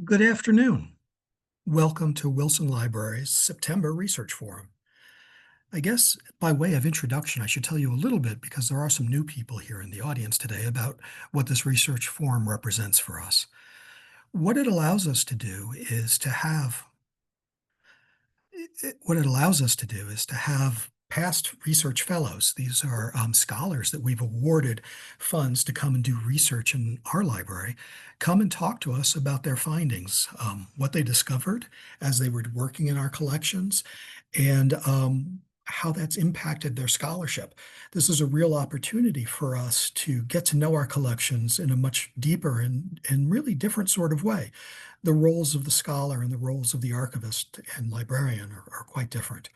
Good afternoon. Welcome to Wilson Library's September Research Forum. I guess by way of introduction, I should tell you a little bit, because there are some new people here in the audience today, about what this research forum represents for us. What it allows us to do is to have what it allows us to do is to have past research fellows. These are scholars that we've awarded funds to come and do research in our library, come and talk to us about their findings, what they discovered as they were working in our collections, and how that's impacted their scholarship. This is a real opportunity for us to get to know our collections in a much deeper and really different sort of way. The roles of the scholar and the roles of the archivist and librarian are quite different.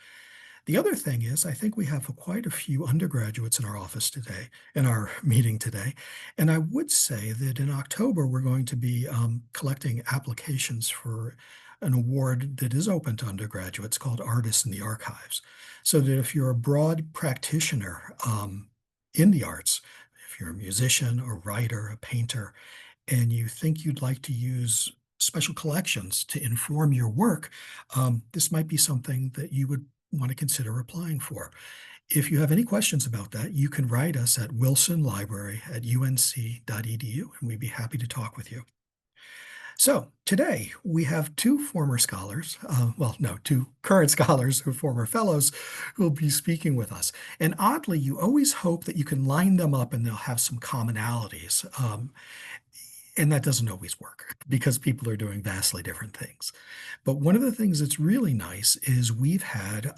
The other thing is, I think we have quite a few undergraduates in our office today, in our meeting today. And I would say that in October, we're going to be collecting applications for an award that is open to undergraduates called Artists in the Archives. So that if you're a broad practitioner in the arts, if you're a musician, a writer, a painter, and you think you'd like to use special collections to inform your work, this might be something that you would want to consider applying for. If you have any questions about that, you can write us at wilsonlibrary@unc.edu, and we'd be happy to talk with you. So today we have two former scholars, two current scholars who are former fellows who will be speaking with us. And oddly, you always hope that you can line them up and they'll have some commonalities. And that doesn't always work because people are doing vastly different things. But one of the things that's really nice is we've had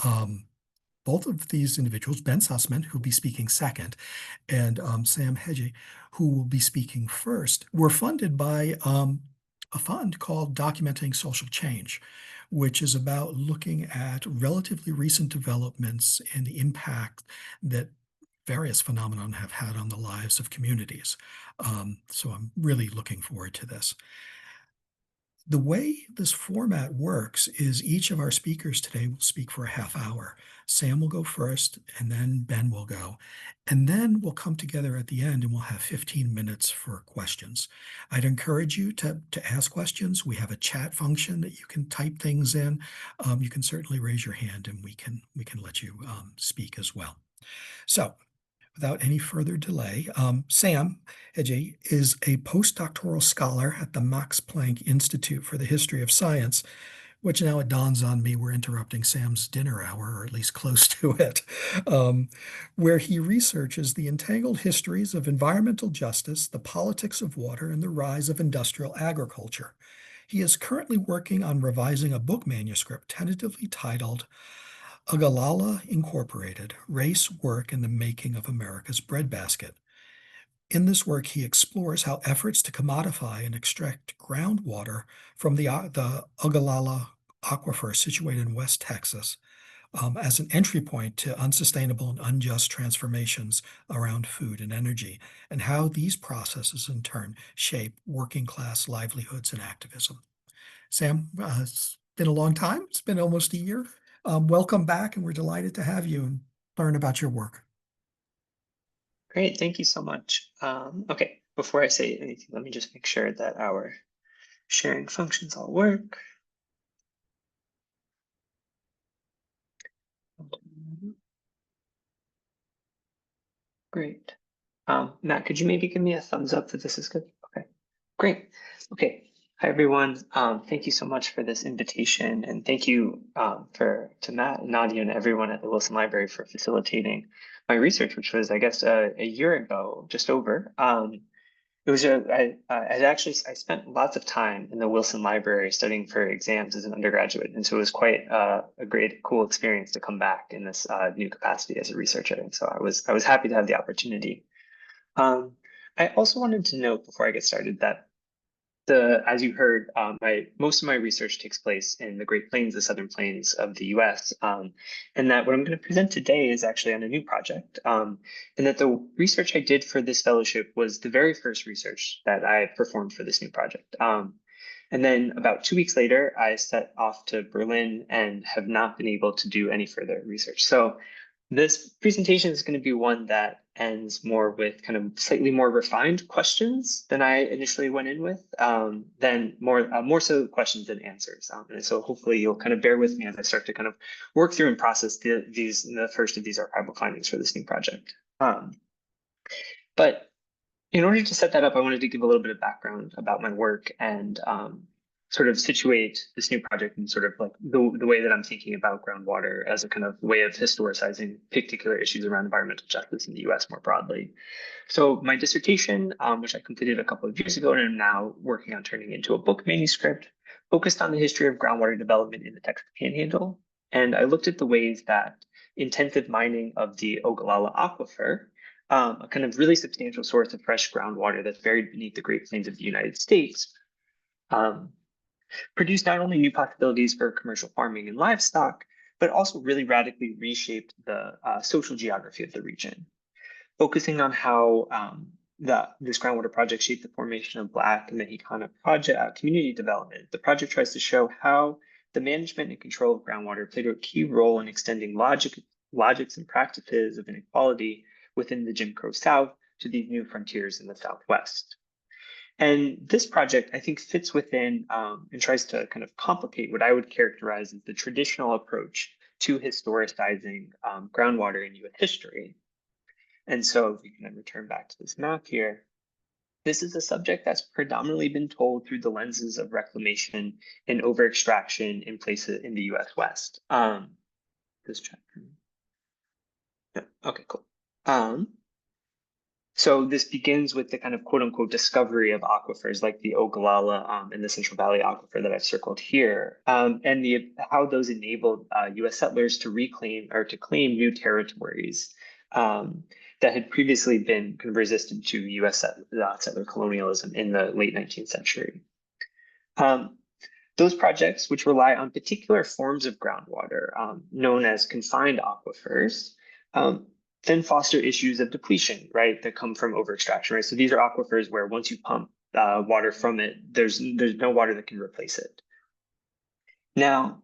both of these individuals, Ben Susman, who'll be speaking second, and Sam Hege, who will be speaking first, were funded by a fund called Documenting Social Change, which is about looking at relatively recent developments and the impact that various phenomenon have had on the lives of communities. So I'm really looking forward to this. The way this format works is each of our speakers today will speak for a half hour. Sam will go first, and then Ben will go. And then we'll come together at the end and we'll have 15 minutes for questions. I'd encourage you to ask questions. We have a chat function that you can type things in. You can certainly raise your hand and we can let you speak as well. So without any further delay, Sam Hege is a postdoctoral scholar at the Max Planck Institute for the History of Science, which now it dawns on me we're interrupting Sam's dinner hour, or at least close to it, where he researches the entangled histories of environmental justice, the politics of water, and the rise of industrial agriculture. He is currently working on revising a book manuscript tentatively titled Ogallala Incorporated, Race, Work, and the Making of America's Breadbasket. In this work, he explores how efforts to commodify and extract groundwater from the Ogallala aquifer situated in West Texas as an entry point to unsustainable and unjust transformations around food and energy, and how these processes in turn shape working class livelihoods and activism. Sam, it's been a long time. It's been almost a year. Welcome back, and we're delighted to have you and learn about your work. Great, thank you so much. Okay, before I say anything, let me just make sure that our sharing functions all work. Great. Matt, could you maybe give me a thumbs up that this is good? Okay, great. Okay. Hi, everyone. Thank you so much for this invitation, and thank you to Matt and Nadia and everyone at the Wilson Library for facilitating my research, which was, I guess, a year ago, just over. It was I spent lots of time in the Wilson Library studying for exams as an undergraduate, and so it was quite a great, cool experience to come back in this new capacity as a researcher. And so I was happy to have the opportunity. I also wanted to note before I get started that as you heard, most of my research takes place in the Great Plains, the Southern Plains of the US, and that what I'm going to present today is actually on a new project, and that the research I did for this fellowship was the very first research that I performed for this new project. And then about 2 weeks later, I set off to Berlin and have not been able to do any further research. So this presentation is going to be one that ends more with kind of slightly more refined questions than I initially went in with, than more so questions than answers. And so hopefully you'll kind of bear with me as I start to kind of work through and process the first of these archival findings for this new project. But in order to set that up, I wanted to give a little bit of background about my work and sort of situate this new project in sort of like the way that I'm thinking about groundwater as a kind of way of historicizing particular issues around environmental justice in the US more broadly. So my dissertation, which I completed a couple of years ago and am now working on turning into a book manuscript, focused on the history of groundwater development in the Texas Panhandle. And I looked at the ways that intensive mining of the Ogallala Aquifer, a kind of really substantial source of fresh groundwater that's buried beneath the Great Plains of the United States, produced not only new possibilities for commercial farming and livestock, but also really radically reshaped the social geography of the region, focusing on how this groundwater project shaped the formation of Black and the Hekana project community development. The project tries to show how the management and control of groundwater played a key role in extending logics and practices of inequality within the Jim Crow South to these new frontiers in the Southwest. And this project, I think, fits within and tries to kind of complicate what I would characterize as the traditional approach to historicizing groundwater in US history. And so if we can return back to this map here, this is a subject that's predominantly been told through the lenses of reclamation and over-extraction in places in the US West. This chapter. Yeah, okay, cool. So this begins with the kind of quote unquote discovery of aquifers like the Ogallala and the Central Valley Aquifer that I've circled here, and how those enabled US settlers to reclaim or to claim new territories that had previously been kind of resistant to US settler colonialism in the late 19th century. Those projects, which rely on particular forms of groundwater known as confined aquifers, then foster issues of depletion, right, that come from over-extraction, right? So these are aquifers where once you pump water from it, there's no water that can replace it. Now,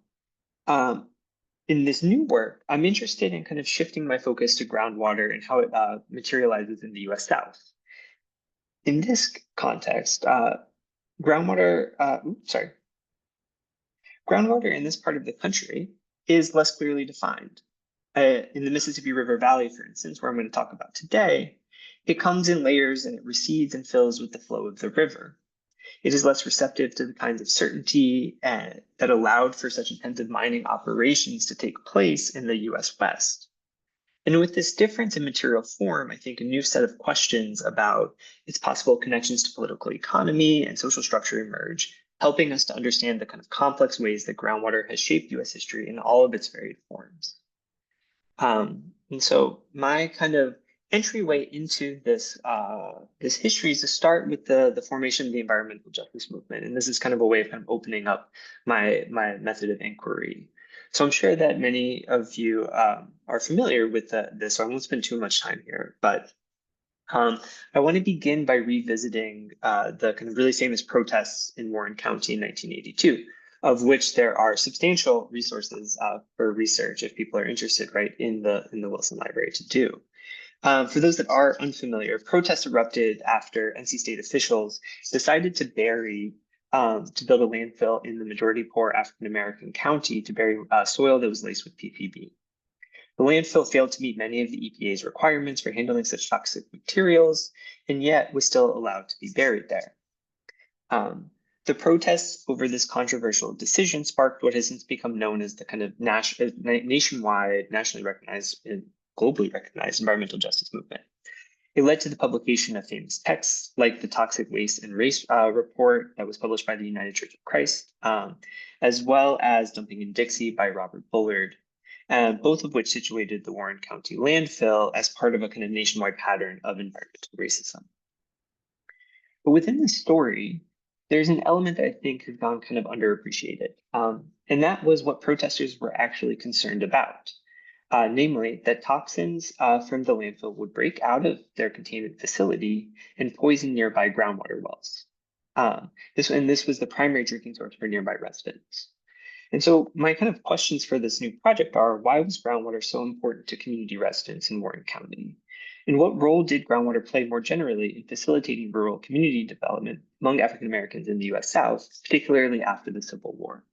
in this new work, I'm interested in kind of shifting my focus to groundwater and how it materializes in the US South. In this context, groundwater in this part of the country is less clearly defined. In the Mississippi River Valley, for instance, where I'm going to talk about today, it comes in layers and it recedes and fills with the flow of the river. It is less receptive to the kinds of certainty that allowed for such intensive mining operations to take place in the US West. And with this difference in material form, I think a new set of questions about its possible connections to political economy and social structure emerge, helping us to understand the kind of complex ways that groundwater has shaped US history in all of its varied forms. And so my kind of entryway into this this history is to start with the formation of the environmental justice movement. And this is kind of a way of kind of opening up my method of inquiry. So I'm sure that many of you are familiar with this, so I won't spend too much time here, but I want to begin by revisiting the kind of really famous protests in Warren County in 1982, of which there are substantial resources for research if people are interested, right, in the Wilson Library to do. For those that are unfamiliar, protests erupted after NC State officials decided to bury to build a landfill in the majority poor African-American county to bury soil that was laced with PCB. The landfill failed to meet many of the EPA's requirements for handling such toxic materials, and yet was still allowed to be buried there. The protests over this controversial decision sparked what has since become known as the kind of nationwide, nationally recognized, and globally recognized environmental justice movement. It led to the publication of famous texts like the Toxic Waste and Race report that was published by the United Church of Christ, as well as Dumping in Dixie by Robert Bullard, both of which situated the Warren County landfill as part of a kind of nationwide pattern of environmental racism. But within this story, there's an element that I think has gone kind of underappreciated, and that was what protesters were actually concerned about. Namely, that toxins from the landfill would break out of their containment facility and poison nearby groundwater wells. This was the primary drinking source for nearby residents. And so my kind of questions for this new project are, why was groundwater so important to community residents in Warren County? And what role did groundwater play more generally in facilitating rural community development among African Americans in the US South, particularly after the Civil War?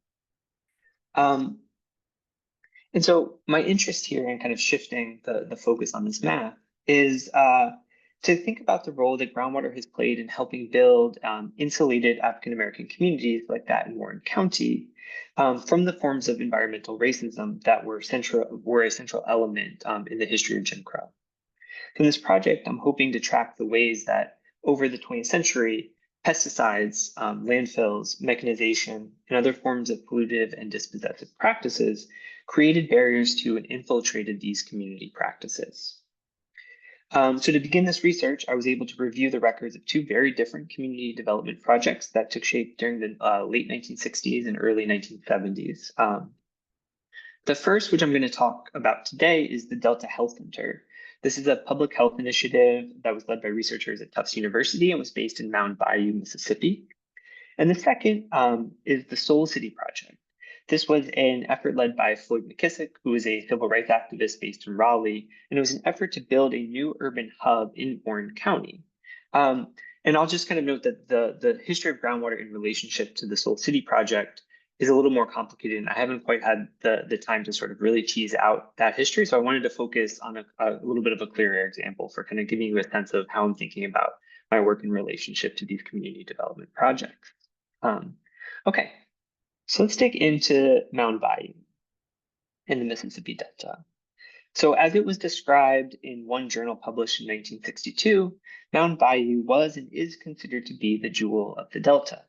And so my interest here in kind of shifting the focus on this map is to think about the role that groundwater has played in helping build insulated African-American communities like that in Warren County from the forms of environmental racism that were a central element in the history of Jim Crow. In this project, I'm hoping to track the ways that over the 20th century, pesticides, landfills, mechanization, and other forms of pollutive and dispossessive practices created barriers to and infiltrated these community practices. So to begin this research, I was able to review the records of two very different community development projects that took shape during the late 1960s and early 1970s. The first, which I'm going to talk about today, is the Delta Health Center. This is a public health initiative that was led by researchers at Tufts University and was based in Mound Bayou, Mississippi. And the second is the Soul City Project. This was an effort led by Floyd McKissick, who is a civil rights activist based in Raleigh, and it was an effort to build a new urban hub in Warren County. And I'll just kind of note that the history of groundwater in relationship to the Soul City Project is a little more complicated, and I haven't quite had the time to sort of really tease out that history. So I wanted to focus on a little bit of a clearer example for kind of giving you a sense of how I'm thinking about my work in relationship to these community development projects. Okay, so let's dig into Mound Bayou in the Mississippi Delta. So as it was described in one journal published in 1962, Mound Bayou was and is considered to be the jewel of the Delta.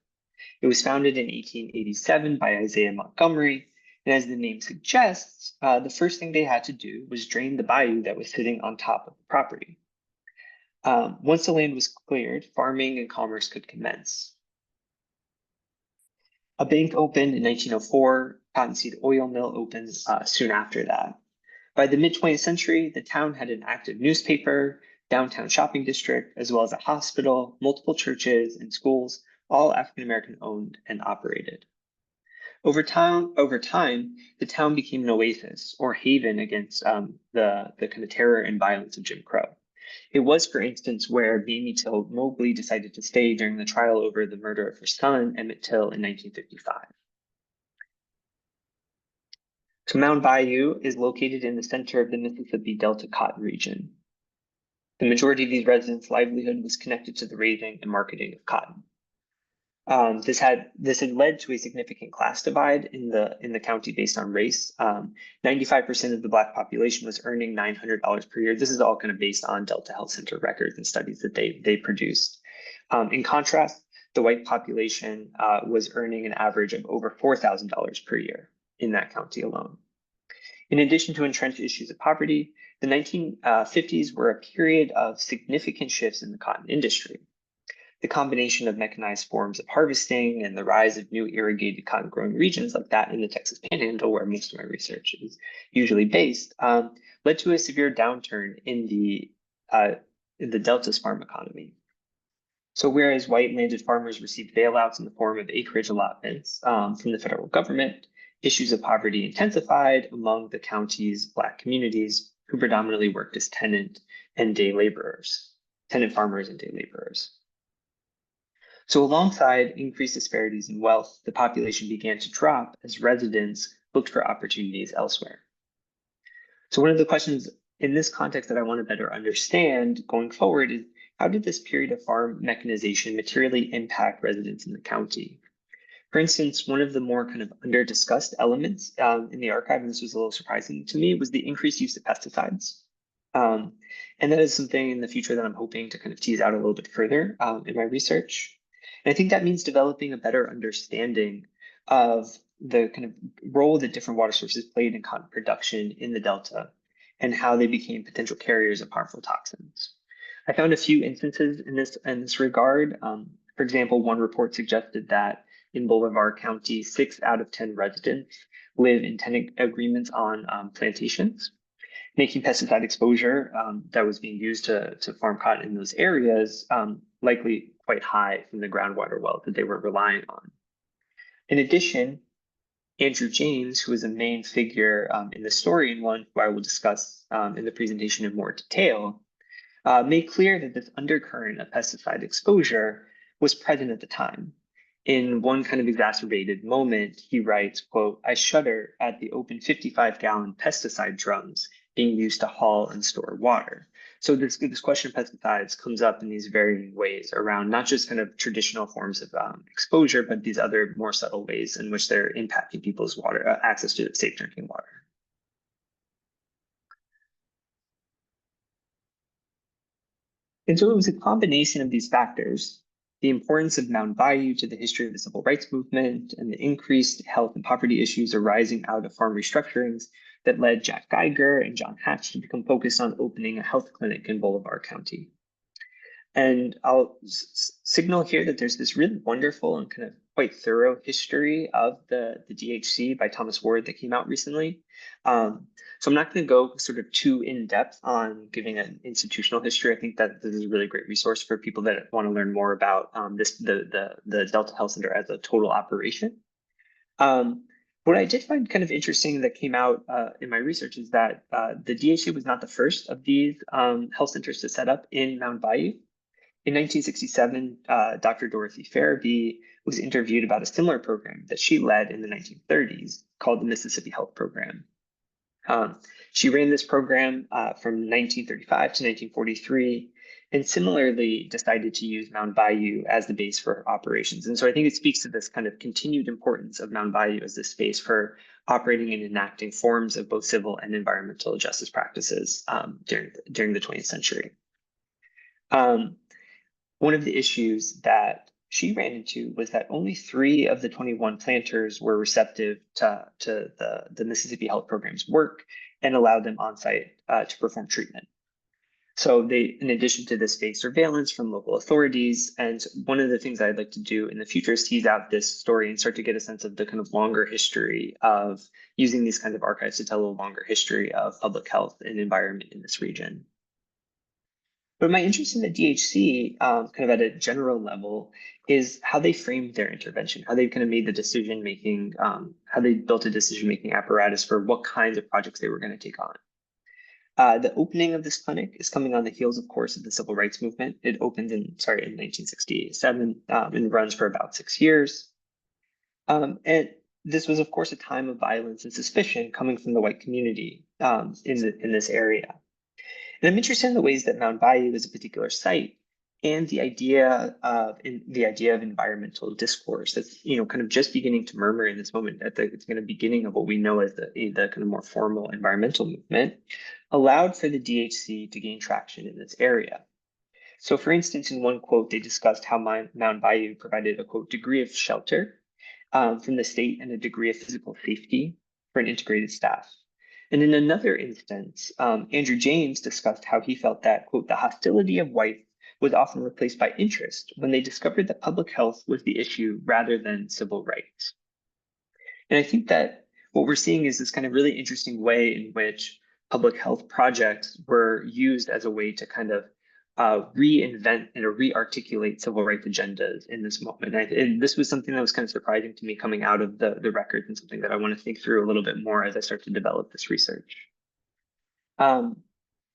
It was founded in 1887 by Isaiah Montgomery, and as the name suggests, the first thing they had to do was drain the bayou that was sitting on top of the property. Once the land was cleared, farming and commerce could commence. A bank opened in 1904, cottonseed oil mill opened soon after that. By the mid-20th century, the town had an active newspaper, downtown shopping district, as well as a hospital, multiple churches, and schools, all African-American owned and operated. Over time, the town became an oasis or haven against the kind of terror and violence of Jim Crow. It was, for instance, where Mamie Till Mobley decided to stay during the trial over the murder of her son, Emmett Till, in 1955. So Mound Bayou is located in the center of the Mississippi Delta cotton region. The majority of these residents' livelihood was connected to the raising and marketing of cotton. This had led to a significant class divide in the county based on race. 95% of the Black population was earning $900 per year. This is all kind of based on Delta Health Center records and studies that they produced. In contrast, the white population was earning an average of over $4,000 per year in that county alone. In addition to entrenched issues of poverty, the 1950s were a period of significant shifts in the cotton industry. The combination of mechanized forms of harvesting and the rise of new irrigated cotton growing regions like that in the Texas Panhandle, where most of my research is usually based, led to a severe downturn in the Delta's farm economy. So whereas white landed farmers received bailouts in the form of acreage allotments from the federal government, issues of poverty intensified among the county's Black communities who predominantly worked as tenant farmers and day laborers. So alongside increased disparities in wealth, the population began to drop as residents looked for opportunities elsewhere. So one of the questions in this context that I want to better understand going forward is, how did this period of farm mechanization materially impact residents in the county? For instance, one of the more kind of under-discussed elements in the archive, and this was a little surprising to me, was the increased use of pesticides. Um, and that is something in the future that I'm hoping to kind of tease out a little bit further in my research. And I think that means developing a better understanding of the kind of role that different water sources played in cotton production in the Delta and how they became potential carriers of harmful toxins. I found a few instances in this regard. For example, one report suggested that in Bolivar County, 6 out of 10 residents live in tenant agreements on plantations, making pesticide exposure that was being used to farm cotton in those areas likely quite high from the groundwater well that they were relying on. In addition, Andrew James, who is a main figure in the story and one who I will discuss in the presentation in more detail, made clear that this undercurrent of pesticide exposure was present at the time. In one kind of exacerbated moment, he writes, quote, "I shudder at the open 55-gallon pesticide drums being used to haul and store water." So this question of pesticides comes up in these varying ways around not just kind of traditional forms of exposure, but these other more subtle ways in which they're impacting people's water access to safe drinking water. And so it was a combination of these factors, the importance of Mound Bayou to the history of the civil rights movement and the increased health and poverty issues arising out of farm restructurings, that led Jack Geiger and John Hatch to become focused on opening a health clinic in Bolivar County. And I'll signal here that there's this really wonderful and kind of quite thorough history of the DHC by Thomas Ward that came out recently. So I'm not going to go sort of too in depth on giving an institutional history. I think that this is a really great resource for people that want to learn more about the Delta Health Center as a total operation. What I did find kind of interesting that came out in my research is that the DHC was not the first of these health centers to set up in Mound Bayou. In 1967, Dr. Dorothy Farabee was interviewed about a similar program that she led in the 1930s called the Mississippi Health Program. She ran this program from 1935 to 1943, and similarly decided to use Mound Bayou as the base for operations. And so I think it speaks to this kind of continued importance of Mound Bayou as the space for operating and enacting forms of both civil and environmental justice practices during the 20th century. One of the issues that she ran into was that only 3 of the 21 planters were receptive to the Mississippi Health Program's work and allowed them on site to perform treatment. So they, in addition to this, faced surveillance from local authorities. And one of the things I'd like to do in the future is tease out this story and start to get a sense of the kind of longer history of using these kinds of archives to tell a longer history of public health and environment in this region. But my interest in the DHC, kind of at a general level, is how they framed their intervention, how they kind of made the decision making, how they built a decision making apparatus for what kinds of projects they were going to take on. The opening of this clinic is coming on the heels, of course, of the civil rights movement. It opened in 1967 and runs for about 6 years. And this was, of course, a time of violence and suspicion coming from the white community in this area. And I'm interested in the ways that Mound Bayou is a particular site and the idea of environmental discourse that's kind of just beginning to murmur in this moment at the kind of beginning of what we know as the kind of more formal environmental movement, allowed for the DHC to gain traction in this area. So for instance, in one quote, they discussed how Mound Bayou provided a quote degree of shelter from the state and a degree of physical safety for an integrated staff. And in another instance, Andrew James discussed how he felt that, quote, the hostility of whites was often replaced by interest when they discovered that public health was the issue rather than civil rights. And I think that what we're seeing is this kind of really interesting way in which public health projects were used as a way to kind of reinvent and re-articulate civil rights agendas in this moment. And this was something that was kind of surprising to me coming out of the records, and something that I want to think through a little bit more as I start to develop this research.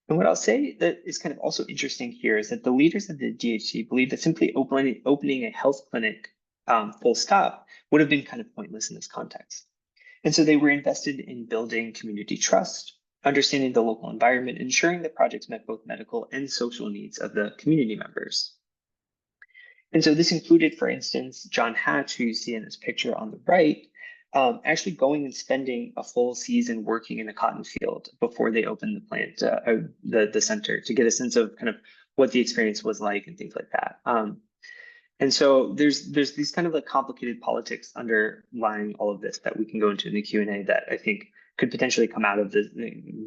And what I'll say that is kind of also interesting here is that the leaders of the DHC believe that simply opening a health clinic full stop would have been kind of pointless in this context. And so they were invested in building community trust, understanding the local environment, ensuring that projects met both medical and social needs of the community members. And so this included, for instance, John Hatch, who you see in this picture on the right, actually going and spending a full season working in a cotton field before they opened the plant, the center, to get a sense of kind of what the experience was like and things like that. And so there's these kind of like complicated politics underlying all of this that we can go into in the Q&A that I think could potentially come out of the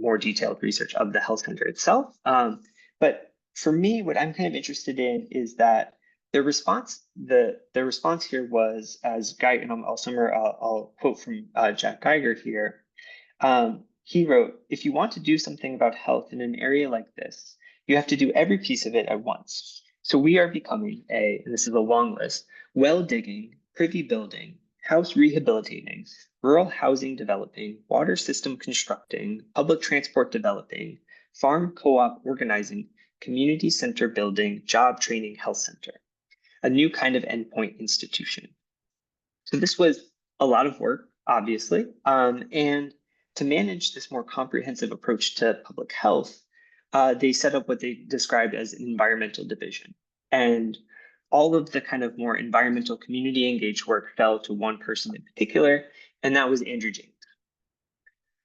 more detailed research of the health center itself. But for me, what I'm kind of interested in is that the response here was, as Guy, and I'll quote from Jack Geiger here. He wrote, "If you want to do something about health in an area like this, you have to do every piece of it at once. So we are becoming and this is a long list, well digging, privy building, house rehabilitating, rural housing developing, water system constructing, public transport developing, farm co-op organizing, community center building, job training health center, a new kind of endpoint institution." So this was a lot of work, obviously, and to manage this more comprehensive approach to public health, they set up what they described as an environmental division. And all of the kind of more environmental community engaged work fell to one person in particular, and that was Andrew James.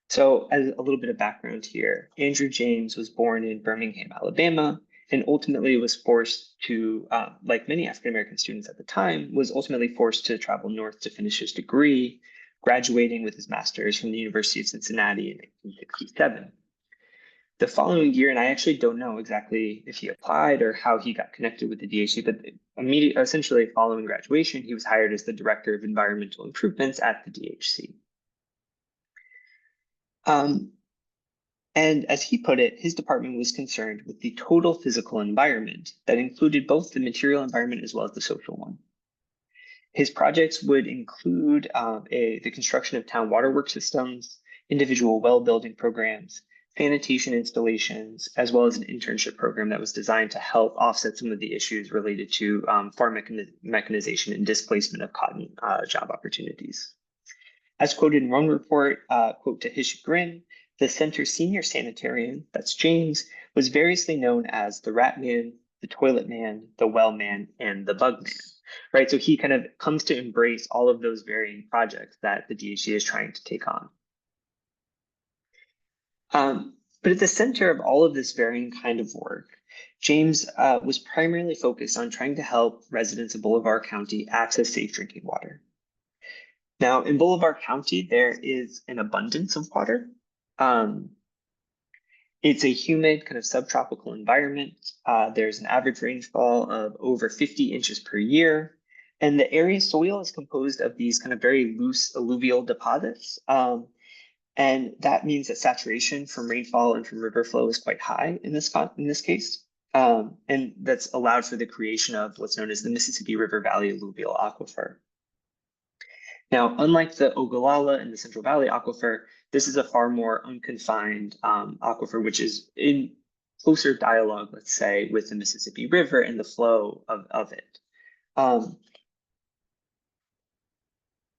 So as a little bit of background here, Andrew James was born in Birmingham, Alabama, and ultimately was forced to, like many African-American students at the time, was ultimately forced to travel north to finish his degree, graduating with his master's from the University of Cincinnati in 1967. The following year, and I actually don't know exactly if he applied or how he got connected with the DHC, but essentially following graduation, he was hired as the Director of Environmental Improvements at the DHC. And as he put it, his department was concerned with the total physical environment that included both the material environment as well as the social one. His projects would include the construction of town waterworks systems, individual well building programs, sanitation installations, as well as an internship program that was designed to help offset some of the issues related to farm mechanization and displacement of cotton job opportunities. As quoted in one report, quote, "To his chagrin, the center's senior sanitarian, that's James, was variously known as the rat man, the toilet man, the well man, and the bug man," right? So he kind of comes to embrace all of those varying projects that the DHC is trying to take on. But at the center of all of this varying kind of work, James was primarily focused on trying to help residents of Bolivar County access safe drinking water. Now, in Bolivar County, there is an abundance of water. It's a humid, kind of subtropical environment. There's an average rainfall of over 50 inches per year. And the area soil is composed of these kind of very loose alluvial deposits. And that means that saturation from rainfall and from river flow is quite high in this case. And that's allowed for the creation of what's known as the Mississippi River Valley alluvial aquifer. Now, unlike the Ogallala and the Central Valley aquifer, this is a far more unconfined aquifer, which is in closer dialogue, let's say, with the Mississippi River and the flow of it.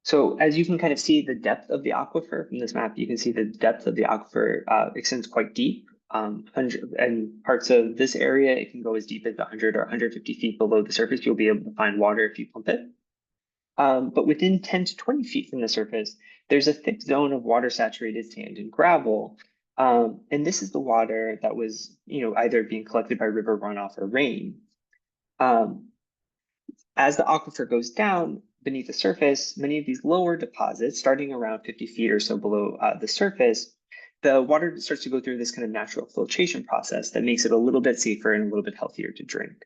So as you can kind of see the depth of the aquifer from this map, you can see the depth of the aquifer extends quite deep. And parts of this area, it can go as deep as 100 or 150 feet below the surface. You'll be able to find water if you pump it. But within 10 to 20 feet from the surface, there's a thick zone of water saturated sand and gravel. And this is the water that was, either being collected by river runoff or rain. As the aquifer goes down beneath the surface, many of these lower deposits, starting around 50 feet or so below the surface, the water starts to go through this kind of natural filtration process that makes it a little bit safer and a little bit healthier to drink.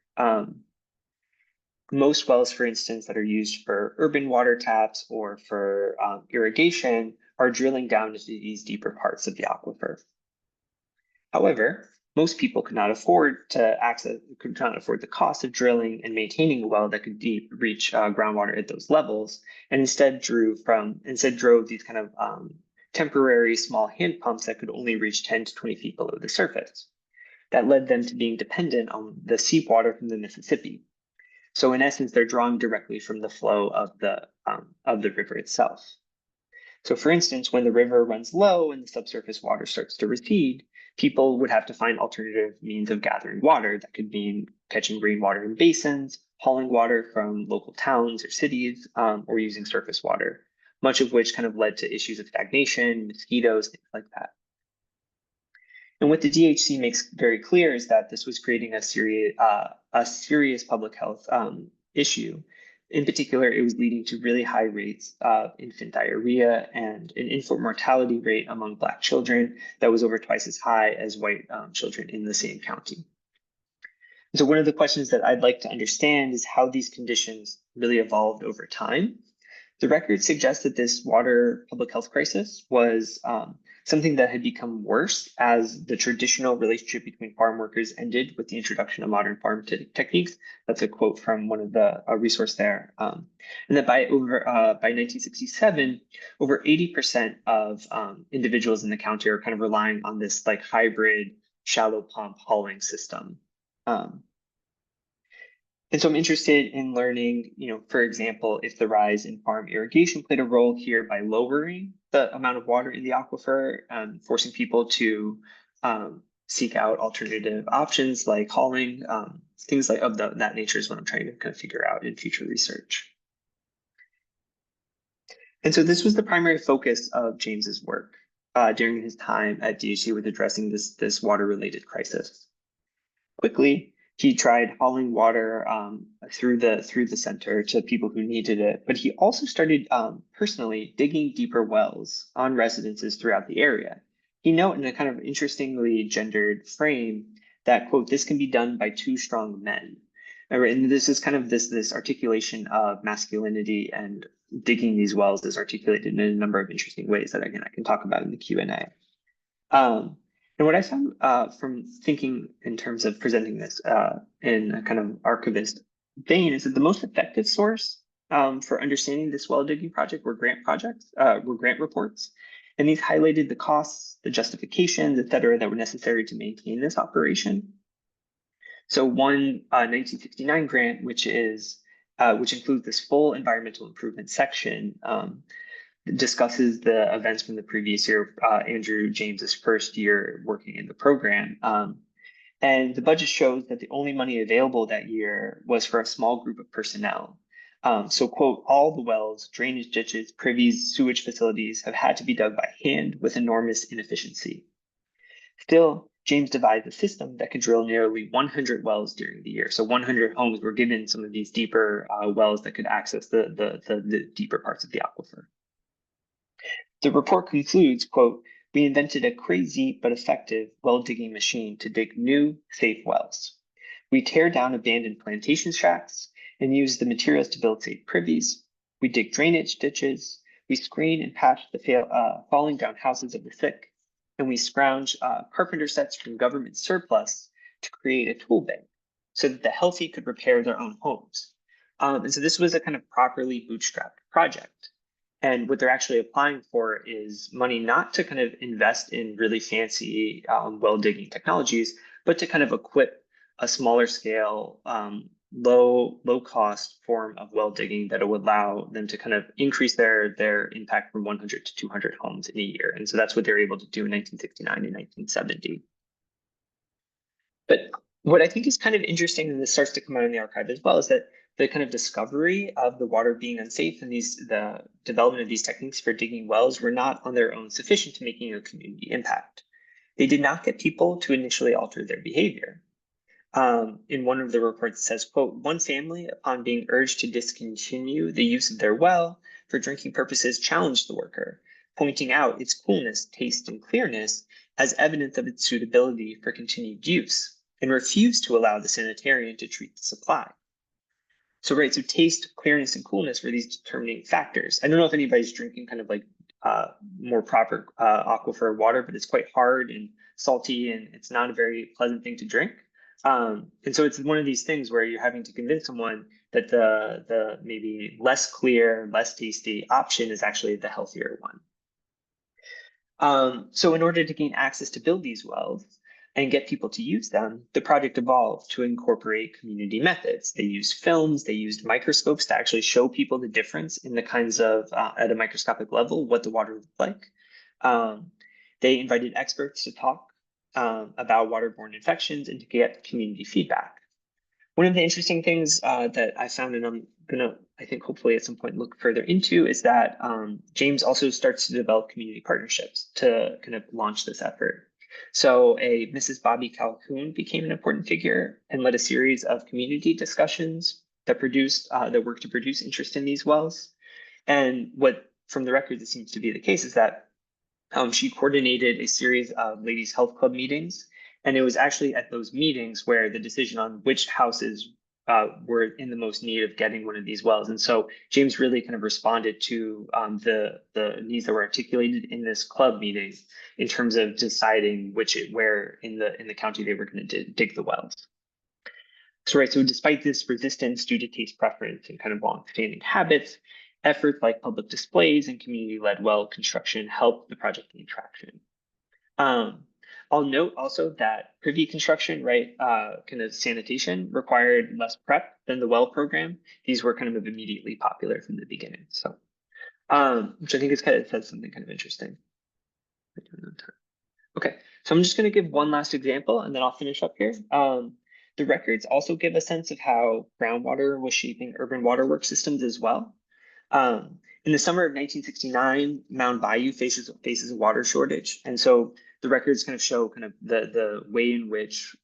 Most wells, for instance, that are used for urban water taps or for irrigation are drilling down into these deeper parts of the aquifer. However, most people could not afford the cost of drilling and maintaining a well that could reach groundwater at those levels, and instead drove these kind of temporary small hand pumps that could only reach 10 to 20 feet below the surface. that led them to being dependent on the seawater from the Mississippi. So in essence, they're drawing directly from the flow of the river itself. So for instance, when the river runs low and the subsurface water starts to recede, people would have to find alternative means of gathering water. That could mean catching rainwater in basins, hauling water from local towns or cities, or using surface water, much of which kind of led to issues of stagnation, mosquitoes, things like that. And what the DHC makes very clear is that this was creating a serious public health issue. In particular, it was leading to really high rates of infant diarrhea and an infant mortality rate among Black children that was over twice as high as white children in the same county. So one of the questions that I'd like to understand is how these conditions really evolved over time. The record suggests that this water public health crisis was something that had become worse as the traditional relationship between farm workers ended with the introduction of modern farm techniques. That's a quote from one of the resource there. And that by 1967, over 80% of individuals in the county are kind of relying on this like hybrid shallow pump hauling system. And so I'm interested in learning, for example, if the rise in farm irrigation played a role here by lowering the amount of water in the aquifer, forcing people to seek out alternative options like hauling, things like that nature is what I'm trying to kind of figure out in future research. And so this was the primary focus of James's work during his time at DHC with addressing this water-related crisis. Quickly, he tried hauling water through the center to people who needed it, but he also started personally digging deeper wells on residences throughout the area. He noted in a kind of interestingly gendered frame that, quote, this can be done by two strong men. And this is kind of this articulation of masculinity, and digging these wells is articulated in a number of interesting ways that again I can talk about in the Q&A. And what I found from thinking in terms of presenting this in a kind of archivist vein is that the most effective source for understanding this well digging project were grant reports. And these highlighted the costs, the justifications, et cetera, that were necessary to maintain this operation. So one 1969 grant, which includes this full environmental improvement section, discusses the events from the previous year, Andrew James's first year working in the program. And the budget shows that the only money available that year was for a small group of personnel. So, quote, all the wells, drainage ditches, privies, sewage facilities have had to be dug by hand with enormous inefficiency. Still, James devised a system that could drill nearly 100 wells during the year. So 100 homes were given some of these deeper wells that could access the deeper parts of the aquifer. The report concludes, quote, we invented a crazy but effective well digging machine to dig new, safe wells. We tear down abandoned plantation tracts and use the materials to build safe privies. We dig drainage ditches. We screen and patch the falling down houses of the sick. And we scrounge carpenter sets from government surplus to create a tool bank so that the healthy could repair their own homes. And so this was a kind of properly bootstrapped project. And what they're actually applying for is money not to kind of invest in really fancy well digging technologies, but to kind of equip a smaller scale, low cost form of well digging that would allow them to kind of increase their impact from 100 to 200 homes in a year. And so that's what they're able to do in 1969 and 1970. But what I think is kind of interesting, and this starts to come out in the archive as well, is that the kind of discovery of the water being unsafe and the development of these techniques for digging wells were not on their own sufficient to making a community impact. They did not get people to initially alter their behavior. In one of the reports, it says, quote, one family, upon being urged to discontinue the use of their well for drinking purposes, challenged the worker, pointing out its coolness, taste, and clearness as evidence of its suitability for continued use, and refused to allow the sanitarian to treat the supply. So, right, so taste, clearness, and coolness were these determining factors. I don't know if anybody's drinking kind of like more proper aquifer water, but it's quite hard and salty, and it's not a very pleasant thing to drink. And so it's one of these things where you're having to convince someone that the maybe less clear, less tasty option is actually the healthier one. So in order to gain access to build these wells, and get people to use them, the project evolved to incorporate community methods. They used films, they used microscopes to actually show people the difference in the kinds of, at a microscopic level, what the water looked like. They invited experts to talk about waterborne infections and to get community feedback. One of the interesting things that I found, and I'm gonna, I think, hopefully at some point look further into, is that James also starts to develop community partnerships to kind of launch this effort. So a Mrs. Bobby Calhoun became an important figure and led a series of community discussions that worked to produce interest in these wells. And what, from the record, this seems to be the case is that she coordinated a series of ladies' health club meetings. And it was actually at those meetings where the decision on which houses were in the most need of getting one of these wells. And so James really kind of responded to the needs that were articulated in this club meeting in terms of deciding where in the county they were going to dig the wells. So despite this resistance due to taste preference and kind of long-standing habits, efforts like public displays and community-led well construction helped the project gain traction. I'll note also that privy construction, kind of sanitation, required less prep than the well program. These were kind of immediately popular from the beginning. So, which I think is says something kind of interesting. Okay, so I'm just going to give one last example and then I'll finish up here. The records also give a sense of how groundwater was shaping urban waterworks systems as well. In the summer of 1969, Mound Bayou faces a water shortage. And so the records kind of show kind of the way in which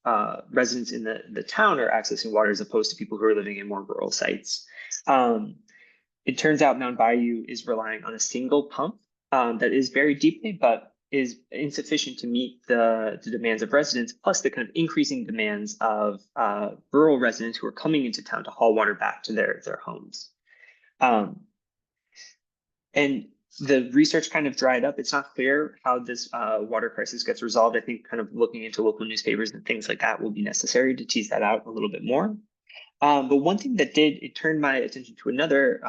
residents in the town are accessing water as opposed to people who are living in more rural sites. It turns out Mound Bayou is relying on a single pump that is buried deeply, but is insufficient to meet the demands of residents, plus the kind of increasing demands of rural residents who are coming into town to haul water back to their homes. And the research kind of dried up. It's not clear how this water crisis gets resolved. I think kind of looking into local newspapers and things like that will be necessary to tease that out a little bit more. But one thing that it turned my attention to another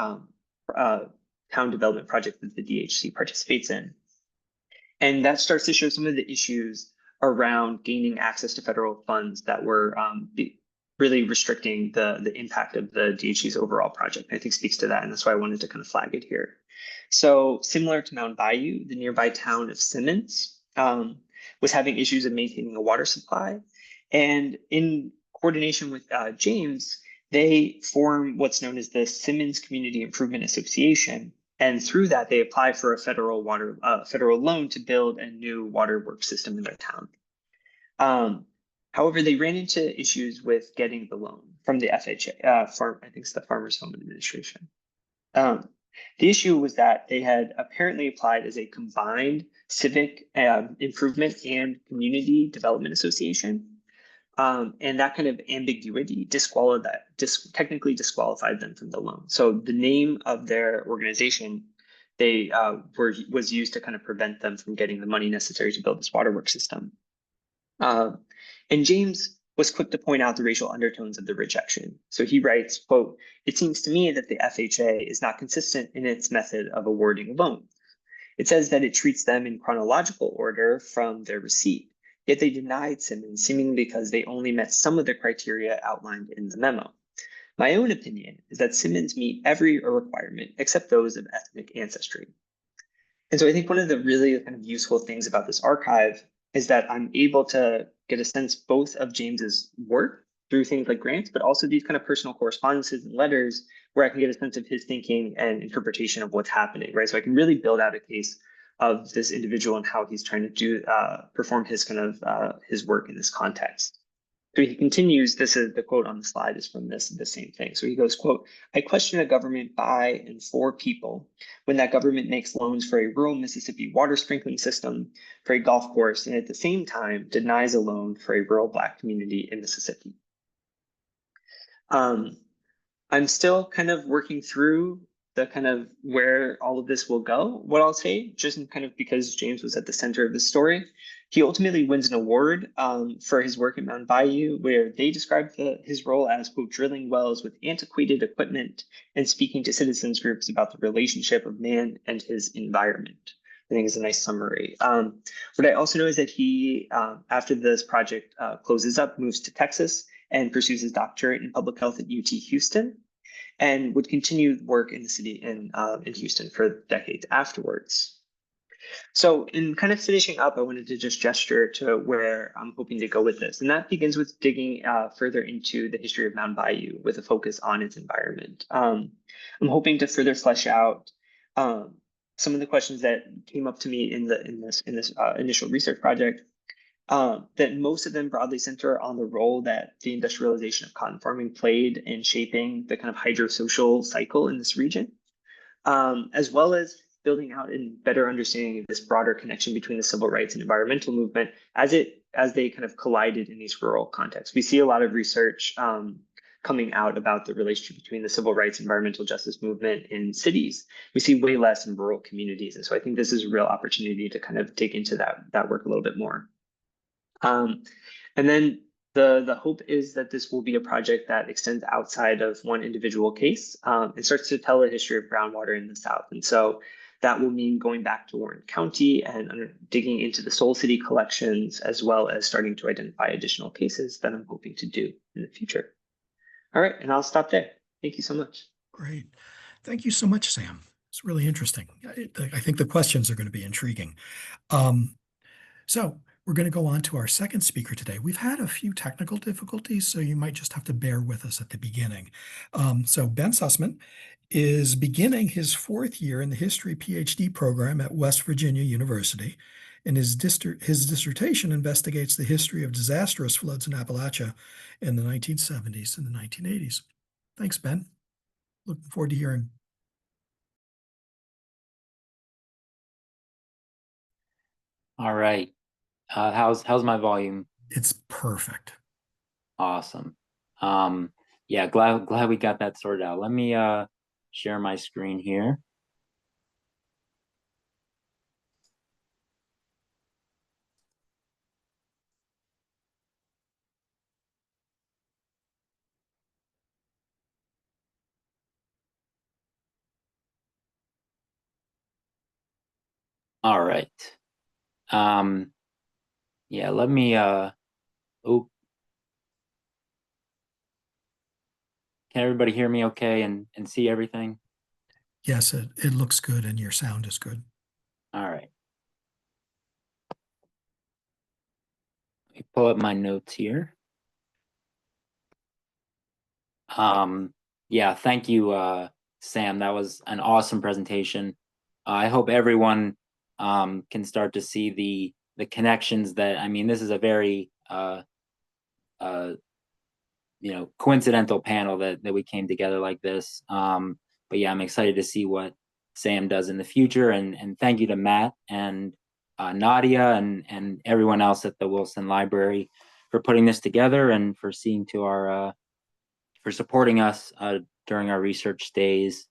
town development project that the DHC participates in. And that starts to show some of the issues around gaining access to federal funds that were really restricting the impact of the DHC's overall project. I think speaks to that, and that's why I wanted to kind of flag it here. So similar to Mound Bayou, the nearby town of Simmons was having issues of maintaining a water supply. And in coordination with James, they form what's known as the Simmons Community Improvement Association. And through that, they apply for a federal loan to build a new waterworks system in their town. However, they ran into issues with getting the loan from the FHA, I think it's the Farmers Home Administration. The issue was that they had apparently applied as a combined civic improvement and community development association. And that kind of ambiguity technically disqualified them from the loan. So the name of their organization was used to kind of prevent them from getting the money necessary to build this waterworks system. And James was quick to point out the racial undertones of the rejection. So he writes, quote, "It seems to me that the FHA is not consistent in its method of awarding loans. It says that it treats them in chronological order from their receipt, yet they denied Simmons seemingly because they only met some of the criteria outlined in the memo. My own opinion is that Simmons meet every requirement except those of ethnic ancestry." And so I think one of the really kind of useful things about this archive is that I'm able to get a sense both of James's work through things like grants, but also these kind of personal correspondences and letters where I can get a sense of his thinking and interpretation of what's happening, right? So I can really build out a case of this individual and how he's trying to perform his kind of his work in this context. So he continues, this is the quote on the slide is from the same thing. So he goes, quote, "I question a government by and for people when that government makes loans for a rural Mississippi water sprinkling system, for a golf course, and at the same time denies a loan for a rural Black community in Mississippi." I'm still kind of working through the kind of where all of this will go. What I'll say, just kind of because James was at the center of the story, he ultimately wins an award for his work in Mound Bayou, where they described his role as, quote, "drilling wells with antiquated equipment and speaking to citizens groups about the relationship of man and his environment." I think is a nice summary. What I also know is that he, after this project closes up, moves to Texas and pursues his doctorate in public health at UT Houston, and would continue work in the city in Houston for decades afterwards. So in kind of finishing up, I wanted to just gesture to where I'm hoping to go with this. And that begins with digging further into the history of Mound Bayou with a focus on its environment. I'm hoping to further flesh out some of the questions that came up to me in this initial research project. That most of them broadly center on the role that the industrialization of cotton farming played in shaping the kind of hydrosocial cycle in this region, as well as building out and better understanding of this broader connection between the civil rights and environmental movement as they kind of collided in these rural contexts. We see a lot of research coming out about the relationship between the civil rights and environmental justice movement in cities. We see way less in rural communities. And so I think this is a real opportunity to kind of dig into that work a little bit more. And then the hope is that this will be a project that extends outside of one individual case and starts to tell the history of groundwater in the South. And so that will mean going back to Warren County and digging into the Soul City collections, as well as starting to identify additional cases that I'm hoping to do in the future. All right, and I'll stop there. Thank you so much. Great. Thank you so much, Sam. It's really interesting. I think the questions are going to be intriguing. So we're going to go on to our second speaker today. We've had a few technical difficulties, so you might just have to bear with us at the beginning. So Ben Susman is beginning his fourth year in the history PhD program at West Virginia University, and his dissertation investigates the history of disastrous floods in Appalachia in the 1970s and the 1980s. Thanks, Ben. Looking forward to hearing. All right. How's my volume? It's perfect. Awesome. Yeah, glad we got that sorted out. Let me share my screen here. All right. Yeah, let me oh, can everybody hear me okay and see everything? Yes, it looks good and your sound is good. All right. Let me pull up my notes here. Yeah, thank you, Sam. That was an awesome presentation. I hope everyone can start to see the connections that, I mean, this is a very coincidental panel that we came together like this. But yeah, I'm excited to see what Sam does in the future, and thank you to Matt and Nadia and everyone else at the Wilson Library for putting this together and for seeing to our for supporting us during our research days.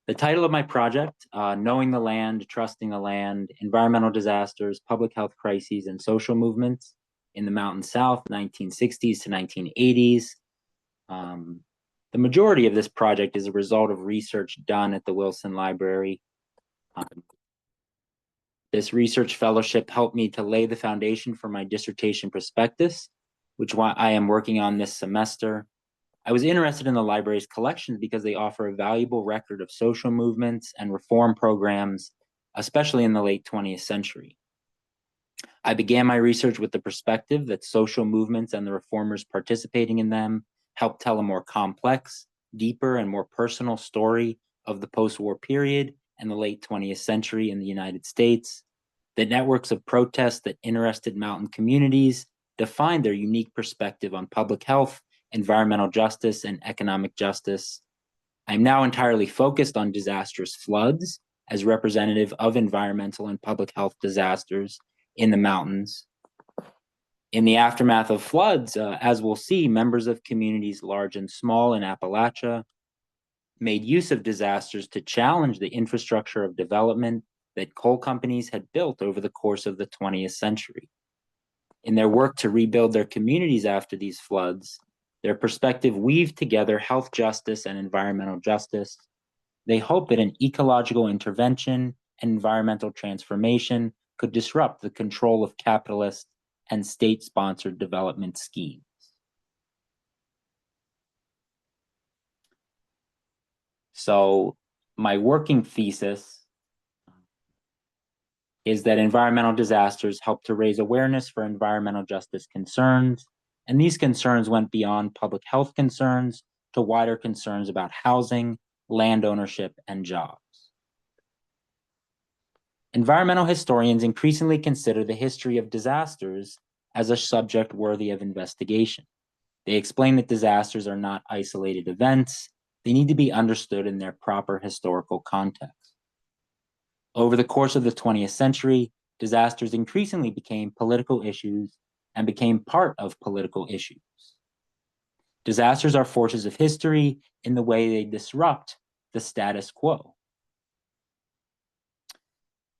The title of my project, Knowing the Land, Trusting the Land, Environmental Disasters, Public Health Crises, and Social Movements in the Mountain South, 1960s to 1980s. The majority of this project is a result of research done at the Wilson Library. This research fellowship helped me to lay the foundation for my dissertation prospectus, which I am working on this semester. I was interested in the library's collections because they offer a valuable record of social movements and reform programs, especially in the late 20th century. I began my research with the perspective that social movements and the reformers participating in them helped tell a more complex, deeper, and more personal story of the post-war period and the late 20th century in the United States. The networks of protests that interested mountain communities defined their unique perspective on public health, environmental justice, and economic justice. I'm now entirely focused on disastrous floods as representative of environmental and public health disasters in the mountains. In the aftermath of floods, as we'll see, members of communities large and small in Appalachia made use of disasters to challenge the infrastructure of development that coal companies had built over the course of the 20th century. In their work to rebuild their communities after these floods, their perspective weaved together health justice and environmental justice. They hoped that an ecological intervention and environmental transformation could disrupt the control of capitalist and state-sponsored development schemes. So my working thesis is that environmental disasters help to raise awareness for environmental justice concerns, and these concerns went beyond public health concerns to wider concerns about housing, land ownership, and jobs. Environmental historians increasingly consider the history of disasters as a subject worthy of investigation. They explain that disasters are not isolated events. They need to be understood in their proper historical context. Over the course of the 20th century, disasters increasingly became political issues and became part of political issues. Disasters are forces of history in the way they disrupt the status quo.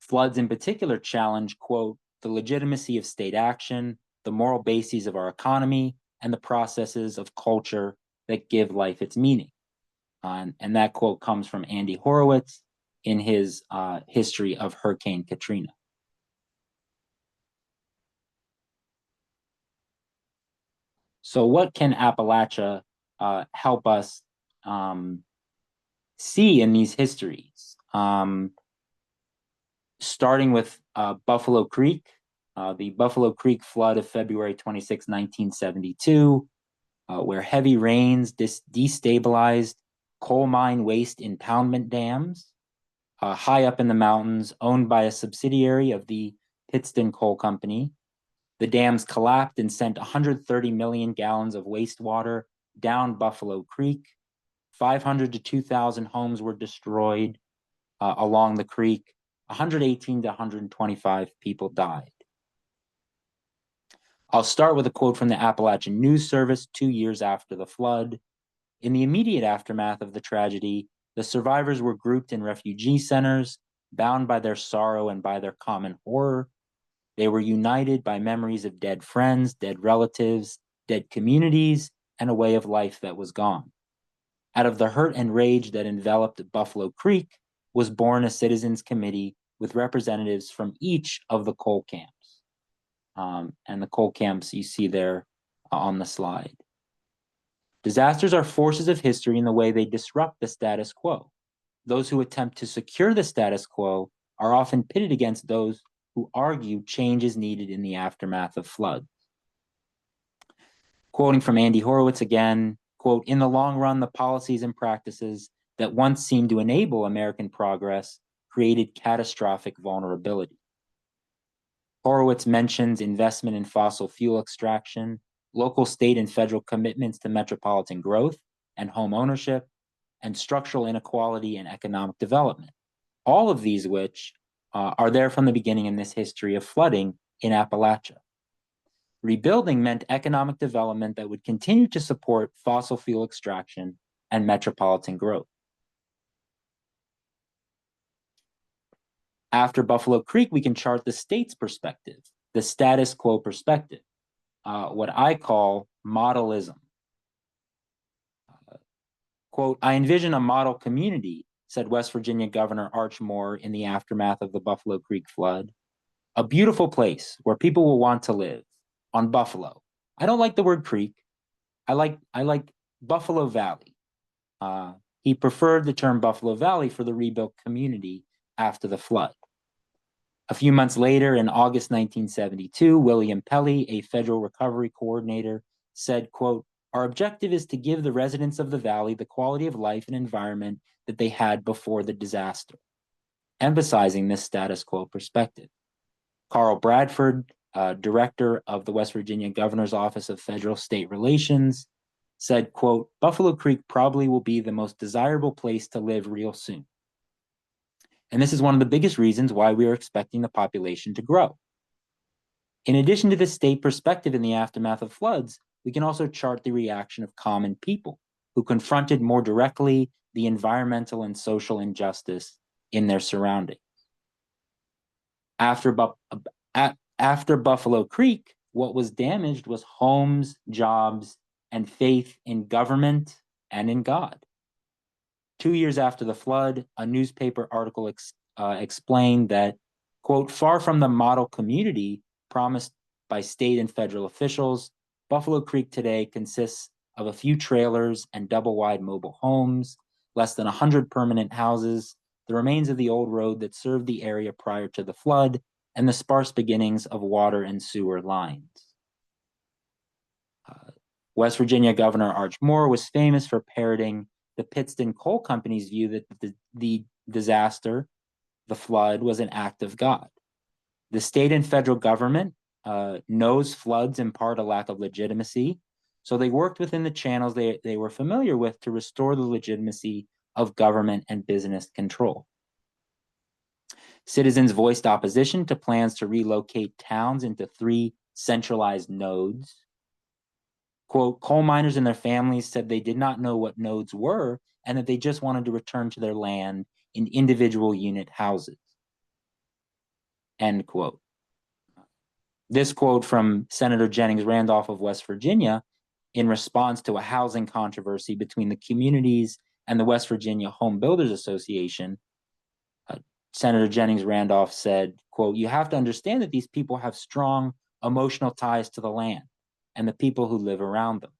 Floods in particular challenge, quote, the legitimacy of state action, the moral bases of our economy, and the processes of culture that give life its meaning. And that quote comes from Andy Horowitz in his history of Hurricane Katrina. So what can Appalachia help us see in these histories? Starting with Buffalo Creek, the Buffalo Creek flood of February 26, 1972, where heavy rains destabilized coal mine waste impoundment dams high up in the mountains, owned by a subsidiary of the Pittston Coal Company. The dams collapsed and sent 130 million gallons of wastewater down Buffalo Creek. 500 to 2,000 homes were destroyed along the creek. 118 to 125 people died. I'll start with a quote from the Appalachian News Service 2 years after the flood. In the immediate aftermath of the tragedy, the survivors were grouped in refugee centers, bound by their sorrow and by their common horror. They were united by memories of dead friends, dead relatives, dead communities, and a way of life that was gone. Out of the hurt and rage that enveloped Buffalo Creek was born a citizens' committee with representatives from each of the coal camps. And the coal camps you see there on the slide. Disasters are forces of history in the way they disrupt the status quo. Those who attempt to secure the status quo are often pitted against those who argue change is needed in the aftermath of floods. Quoting from Andy Horowitz again, quote, in the long run, the policies and practices that once seemed to enable American progress created catastrophic vulnerability. Horowitz mentions investment in fossil fuel extraction, local, state, and federal commitments to metropolitan growth and home ownership, and structural inequality and economic development. All of these which are there from the beginning in this history of flooding in Appalachia. Rebuilding meant economic development that would continue to support fossil fuel extraction and metropolitan growth. After Buffalo Creek, we can chart the state's perspective, the status quo perspective, what I call modelism. Quote, I envision a model community, said West Virginia Governor Arch Moore in the aftermath of the Buffalo Creek flood. A beautiful place where people will want to live, on Buffalo. I don't like the word creek. I like Buffalo Valley. He preferred the term Buffalo Valley for the rebuilt community after the flood. A few months later, in August 1972, William Pelley, a federal recovery coordinator, said, quote, our objective is to give the residents of the valley the quality of life and environment that they had before the disaster, emphasizing this status quo perspective. Carl Bradford, director of the West Virginia Governor's Office of Federal State Relations, said, quote, Buffalo Creek probably will be the most desirable place to live real soon. And this is one of the biggest reasons why we are expecting the population to grow. In addition to the state perspective in the aftermath of floods, we can also chart the reaction of common people who confronted more directly the environmental and social injustice in their surroundings. After Buffalo Creek, what was damaged was homes, jobs, and faith in government and in God. 2 years after the flood, a newspaper article explained that, quote, far from the model community promised by state and federal officials, Buffalo Creek today consists of a few trailers and double-wide mobile homes, less than 100 permanent houses, the remains of the old road that served the area prior to the flood, and the sparse beginnings of water and sewer lines. West Virginia Governor Arch Moore was famous for parroting the Pittston Coal Company's view that the disaster, the flood, was an act of God. The state and federal government knows floods impart a lack of legitimacy, so they worked within the channels they were familiar with to restore the legitimacy of government and business control. Citizens voiced opposition to plans to relocate towns into 3 centralized nodes. Quote, coal miners and their families said they did not know what nodes were and that they just wanted to return to their land in individual unit houses. End quote. This quote from Senator Jennings Randolph of West Virginia in response to a housing controversy between the communities and the West Virginia Home Builders Association. Senator Jennings Randolph said, quote, you have to understand that these people have strong emotional ties to the land and the people who live around them.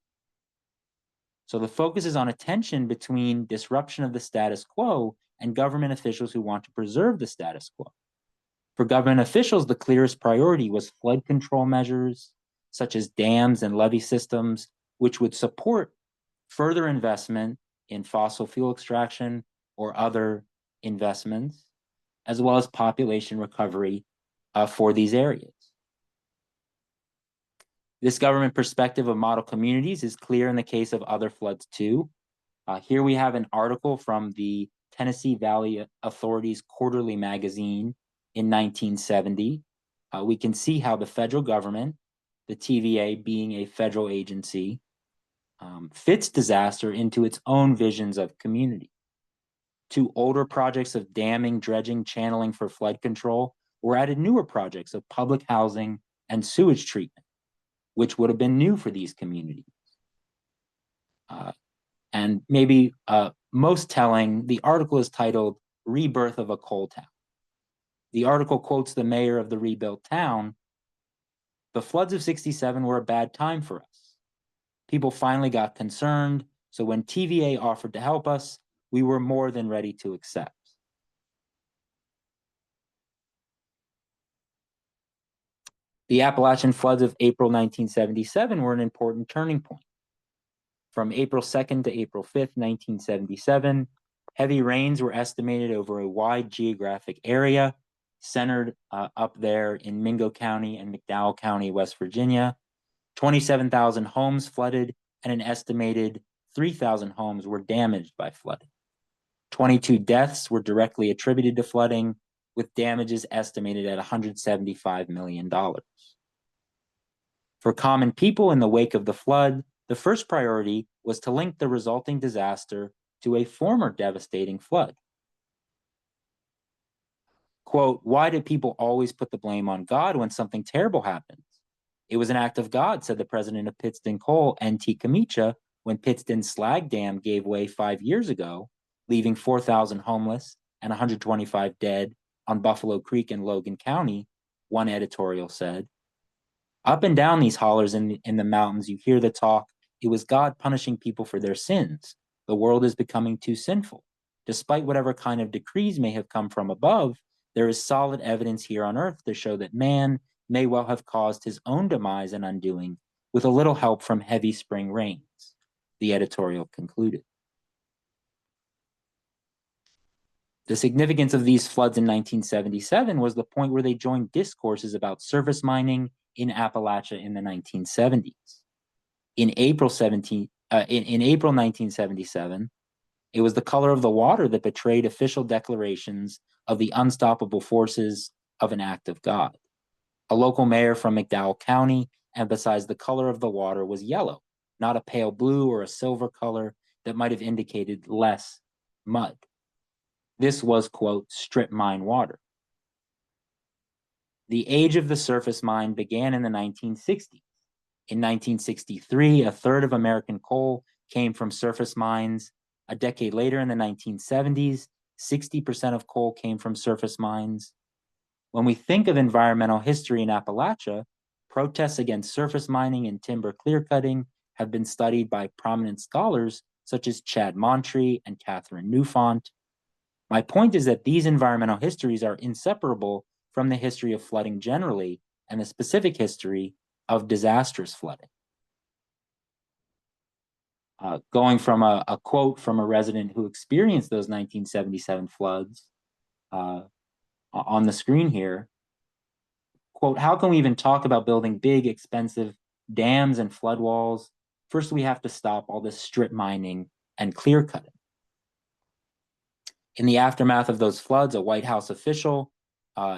So the focus is on a tension between disruption of the status quo and government officials who want to preserve the status quo. For government officials, the clearest priority was flood control measures, such as dams and levee systems, which would support further investment in fossil fuel extraction or other investments, as well as population recovery for these areas. This government perspective of model communities is clear in the case of other floods too. Here we have an article from the Tennessee Valley Authority's quarterly magazine in 1970. We can see how the federal government, the TVA being a federal agency, fits disaster into its own visions of community. 2 older projects of damming, dredging, channeling for flood control were added newer projects of public housing and sewage treatment, which would have been new for these communities. And maybe most telling, the article is titled Rebirth of a Coal Town. The article quotes the mayor of the rebuilt town. The floods of '67 were a bad time for us. People finally got concerned, so when TVA offered to help us, we were more than ready to accept. The Appalachian floods of April 1977 were an important turning point. From April 2nd to April 5th, 1977, heavy rains were estimated over a wide geographic area centered up there in Mingo County and McDowell County, West Virginia. 27,000 homes flooded, and an estimated 3,000 homes were damaged by flooding. 22 deaths were directly attributed to flooding, with damages estimated at $175 million. For common people in the wake of the flood, the first priority was to link the resulting disaster to a former devastating flood. Quote, why do people always put the blame on God when something terrible happens? It was an act of God, said the president of Pittston Coal, N.T. Kamicha, when Pittston's slag dam gave way 5 years ago, leaving 4,000 homeless and 125 dead on Buffalo Creek in Logan County, one editorial said. Up and down these hollers in the mountains, you hear the talk, it was God punishing people for their sins. The world is becoming too sinful. Despite whatever kind of decrees may have come from above, there is solid evidence here on earth to show that man may well have caused his own demise and undoing with a little help from heavy spring rains, the editorial concluded. The significance of these floods in 1977 was the point where they joined discourses about surface mining in Appalachia in the 1970s. In April 1977, it was the color of the water that betrayed official declarations of the unstoppable forces of an act of God. A local mayor from McDowell County emphasized the color of the water was yellow, not a pale blue or a silver color that might have indicated less mud. This was, quote, strip mine water. The age of the surface mine began in the 1960s. In 1963, a third of American coal came from surface mines. A decade later, in the 1970s, 60% of coal came from surface mines. When we think of environmental history in Appalachia, protests against surface mining and timber clearcutting have been studied by prominent scholars such as Chad Montree and Catherine Newfont. My point is that these environmental histories are inseparable from the history of flooding generally and the specific history of disastrous flooding. Going from a quote from a resident who experienced those 1977 floods on the screen here, quote, "How can we even talk about building big, expensive dams and flood walls? First, we have to stop all this strip mining and clear cutting." In the aftermath of those floods, a White House official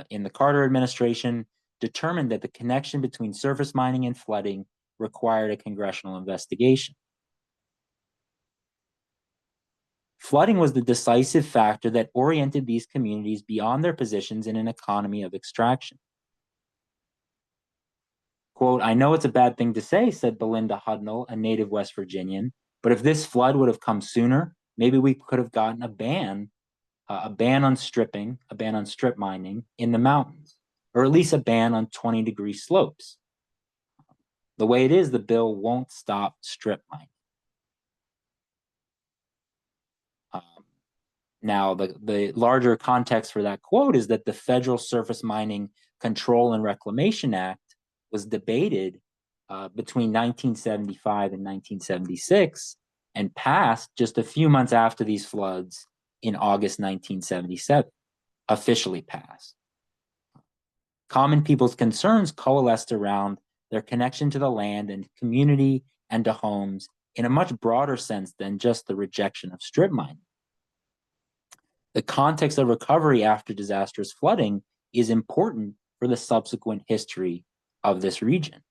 in the Carter administration determined that the connection between surface mining and flooding required a congressional investigation. Flooding was the decisive factor that oriented these communities beyond their positions in an economy of extraction. Quote, "I know it's a bad thing to say," said Belinda Hudnall, a native West Virginian, "but if this flood would have come sooner, maybe we could have gotten a ban on stripping, a ban on strip mining in the mountains, or at least a ban on 20-degree slopes. The way it is, the bill won't stop strip mining." Now, the larger context for that quote is that the Federal Surface Mining Control and Reclamation Act was debated between 1975 and 1976 and passed just a few months after these floods in August 1977, officially passed. Common people's concerns coalesced around their connection to the land and community and to homes in a much broader sense than just the rejection of strip mining. The context of recovery after disastrous flooding is important for the subsequent history of this region.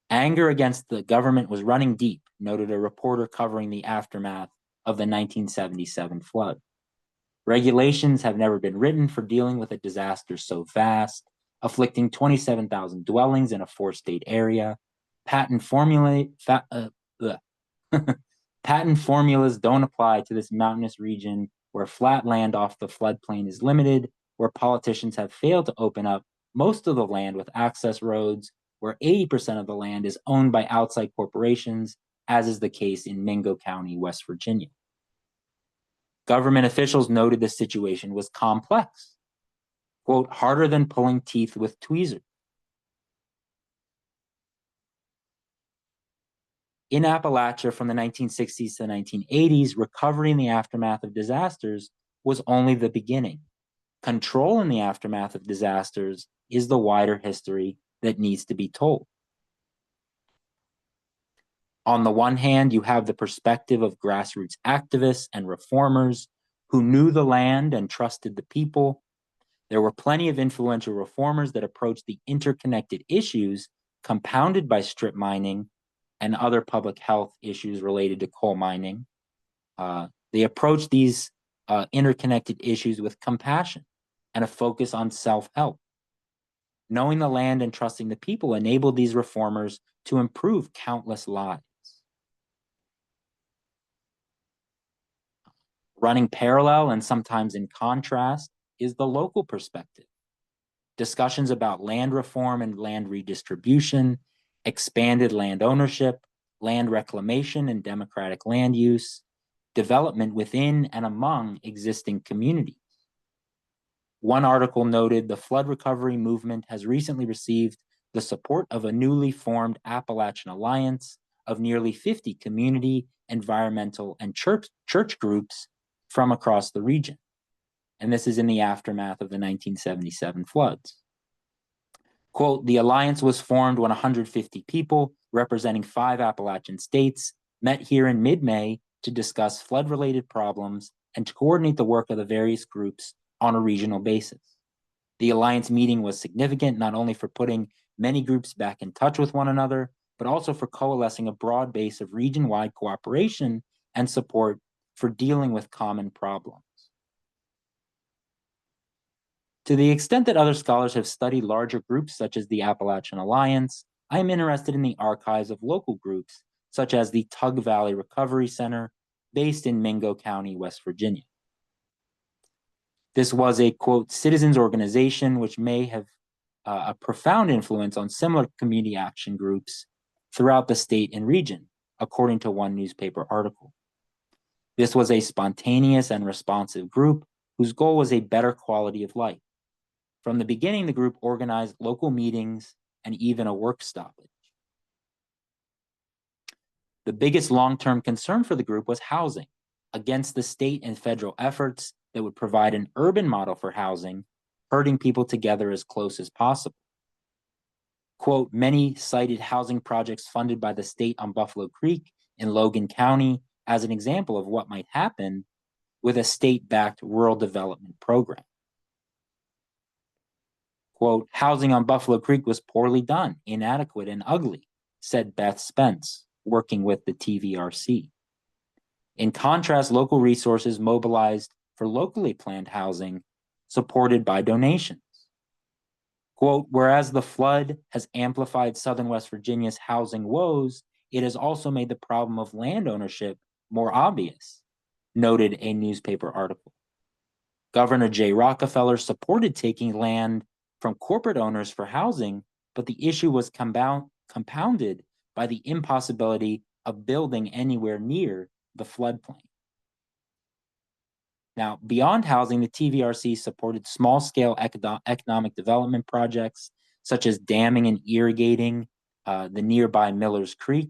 Anger against the government was running deep, noted a reporter covering the aftermath of the 1977 flood. Regulations have never been written for dealing with a disaster so vast, afflicting 27,000 dwellings in a 4-state area. Patent formulas don't apply to this mountainous region where flat land off the floodplain is limited, where politicians have failed to open up most of the land with access roads, where 80% of the land is owned by outside corporations, as is the case in Mingo County, West Virginia. Government officials noted the situation was complex, quote, "harder than pulling teeth with tweezers." In Appalachia from the 1960s to the 1980s, recovery in the aftermath of disasters was only the beginning. Control in the aftermath of disasters is the wider history that needs to be told. On the one hand, you have the perspective of grassroots activists and reformers who knew the land and trusted the people. There were plenty of influential reformers that approached the interconnected issues compounded by strip mining and other public health issues related to coal mining. They approached these interconnected issues with compassion and a focus on self-help. Knowing the land and trusting the people enabled these reformers to improve countless lives. Running parallel and sometimes in contrast is the local perspective. Discussions about land reform and land redistribution, expanded land ownership, land reclamation and democratic land use, development within and among existing communities. One article noted the flood recovery movement has recently received the support of a newly formed Appalachian Alliance of nearly 50 community, environmental, and church groups from across the region. And this is in the aftermath of the 1977 floods. Quote, "The alliance was formed when 150 people representing 5 Appalachian states met here in mid-May to discuss flood-related problems and to coordinate the work of the various groups on a regional basis. The alliance meeting was significant not only for putting many groups back in touch with one another, but also for coalescing a broad base of region-wide cooperation and support for dealing with common problems." To the extent that other scholars have studied larger groups such as the Appalachian Alliance, I am interested in the archives of local groups such as the Tug Valley Recovery Center, based in Mingo County, West Virginia. This was a, quote, citizens organization which may have a profound influence on similar community action groups throughout the state and region, according to one newspaper article. This was a spontaneous and responsive group whose goal was a better quality of life. From the beginning, the group organized local meetings and even a work stoppage. The biggest long-term concern for the group was housing, against the state and federal efforts that would provide an urban model for housing, herding people together as close as possible. Quote, many cited housing projects funded by the state on Buffalo Creek in Logan County as an example of what might happen with a state-backed rural development program. Quote, housing on Buffalo Creek was poorly done, inadequate, and ugly, said Beth Spence, working with the TVRC. In contrast, local resources mobilized for locally planned housing supported by donations. Quote, whereas the flood has amplified Southern West Virginia's housing woes, it has also made the problem of land ownership more obvious, noted a newspaper article. Governor Jay Rockefeller supported taking land from corporate owners for housing, but the issue was compounded by the impossibility of building anywhere near the floodplain. Now, beyond housing, the TVRC supported small-scale economic development projects, such as damming and irrigating the nearby Miller's Creek,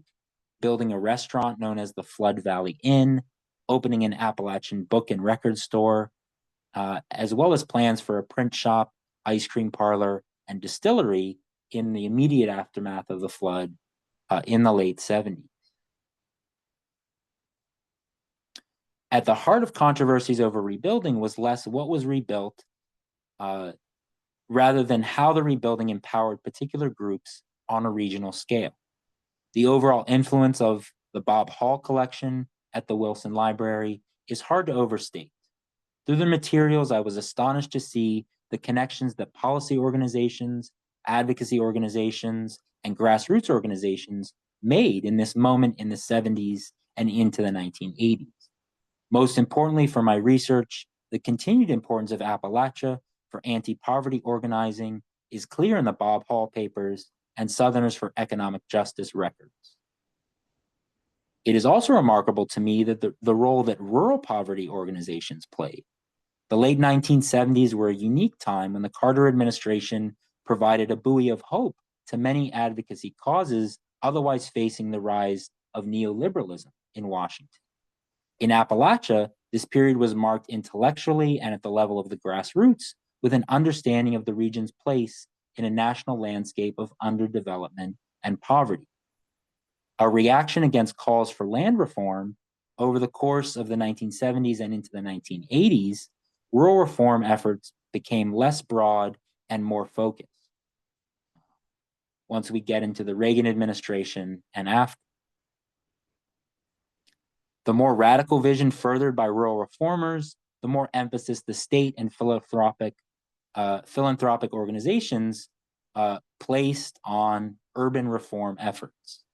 building a restaurant known as the Flood Valley Inn, opening an Appalachian book and record store, as well as plans for a print shop, ice cream parlor, and distillery in the immediate aftermath of the flood in the late 70s. At the heart of controversies over rebuilding was less what was rebuilt rather than how the rebuilding empowered particular groups on a regional scale. The overall influence of the Bob Hall collection at the Wilson Library is hard to overstate. Through the materials, I was astonished to see the connections that policy organizations, advocacy organizations, and grassroots organizations made in this moment in the 70s and into the 1980s. Most importantly for my research, the continued importance of Appalachia for anti-poverty organizing is clear in the Bob Hall papers and Southerners for Economic Justice records. It is also remarkable to me that the role that rural poverty organizations played. The late 1970s were a unique time when the Carter administration provided a buoy of hope to many advocacy causes otherwise facing the rise of neoliberalism in Washington. In Appalachia, this period was marked intellectually and at the level of the grassroots with an understanding of the region's place in a national landscape of underdevelopment and poverty. A reaction against calls for land reform over the course of the 1970s and into the 1980s, rural reform efforts became less broad and more focused. Once we get into the Reagan administration and after. The more radical vision furthered by rural reformers, the more emphasis the state and philanthropic organizations placed on urban reform efforts.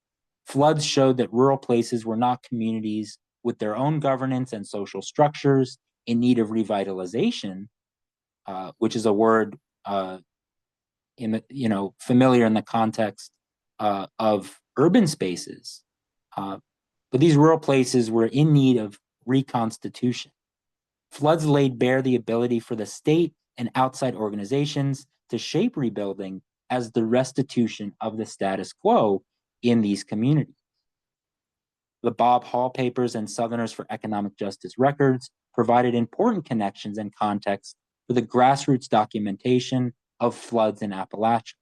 Floods showed that rural places were not communities with their own governance and social structures in need of revitalization, which is a word familiar in the context of urban spaces. But these rural places were in need of reconstitution. Floods laid bare the ability for the state and outside organizations to shape rebuilding as the restitution of the status quo in these communities. The Bob Hall papers and Southerners for Economic Justice records provided important connections and context for the grassroots documentation of floods in Appalachia.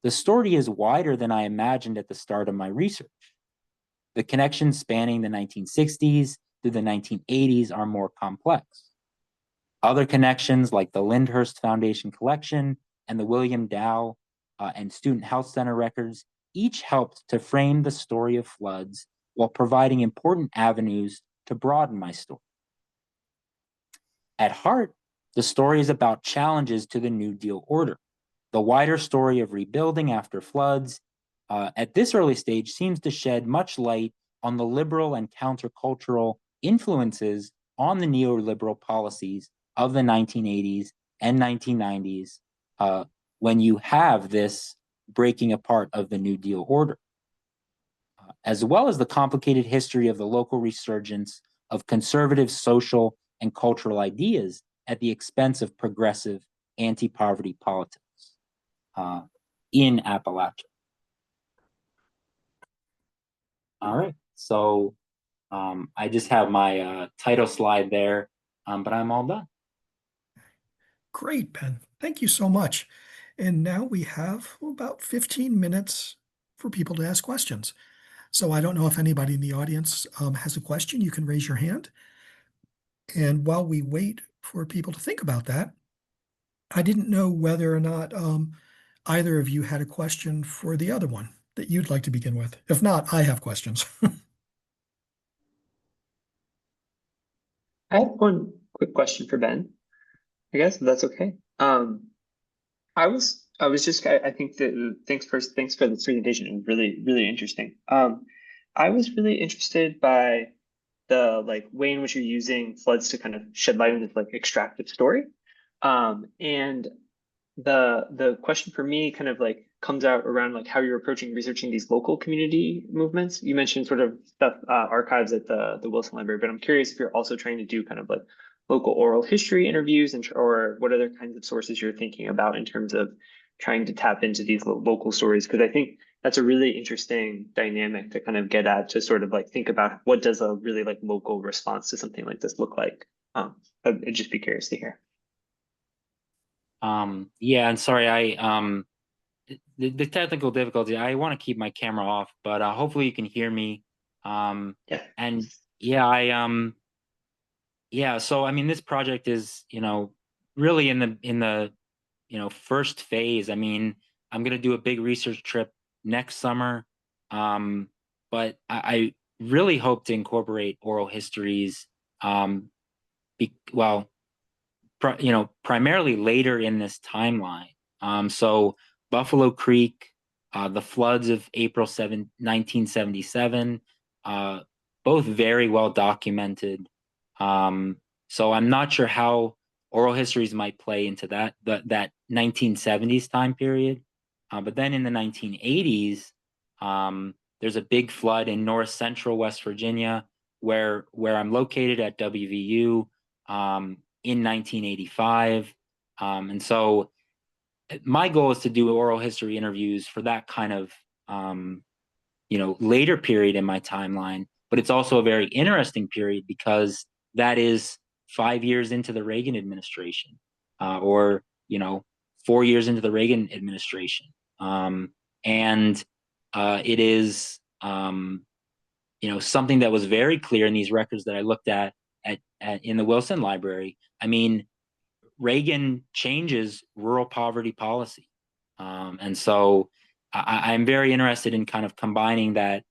The story is wider than I imagined at the start of my research. The connections spanning the 1960s through the 1980s are more complex. Other connections like the Lyndhurst Foundation collection and the William Dow and Student Health Center records each helped to frame the story of floods while providing important avenues to broaden my story. At heart, the story is about challenges to the New Deal order. The wider story of rebuilding after floods at this early stage seems to shed much light on the liberal and countercultural influences on the neoliberal policies of the 1980s and 1990s when you have this breaking apart of the New Deal order, as well as the complicated history of the local resurgence of conservative social and cultural ideas at the expense of progressive anti-poverty politics in Appalachia. All right, so I just have my title slide there, but I'm all done. Great, Ben. Thank you so much. And now we have about 15 minutes for people to ask questions. So I don't know if anybody in the audience has a question. You can raise your hand. And while we wait for people to think about that, I didn't know whether or not either of you had a question for the other one that you'd like to begin with. If not, I have questions. I have one quick question for Ben, I guess, if that's okay. I think that thanks for the presentation. It was really, really interesting. I was really interested by the way in which you're using floods to kind of shed light on this extractive story. And the question for me kind of comes out around how you're approaching researching these local community movements. You mentioned sort of stuff archives at the Wilson Library, but I'm curious if you're also trying to do kind of local oral history interviews or what other kinds of sources you're thinking about in terms of trying to tap into these local stories, because I think that's a really interesting dynamic to kind of get at, to sort of think about what does a really local response to something like this look like. I'd just be curious to hear. Yeah, and sorry, the technical difficulty, I want to keep my camera off, but hopefully you can hear me. Yeah. And yeah, yeah, so I mean, this project is, really in the first phase. I mean, I'm going to do a big research trip next summer. But I really hope to incorporate oral histories, primarily later in this timeline. So Buffalo Creek, the floods of April 7, 1977, both very well documented. So I'm not sure how oral histories might play into that 1970s time period. But then in the 1980s, there's a big flood in north central West Virginia, where I'm located at WVU. In 1985. And so my goal is to do oral history interviews for that kind of, later period in my timeline. But it's also a very interesting period because that is 5 years into the Reagan administration, or 4 years into the Reagan administration. And it is, something that was very clear in these records that I looked at in the Wilson Library. I mean, Reagan changes rural poverty policy. And so I'm very interested in kind of combining that,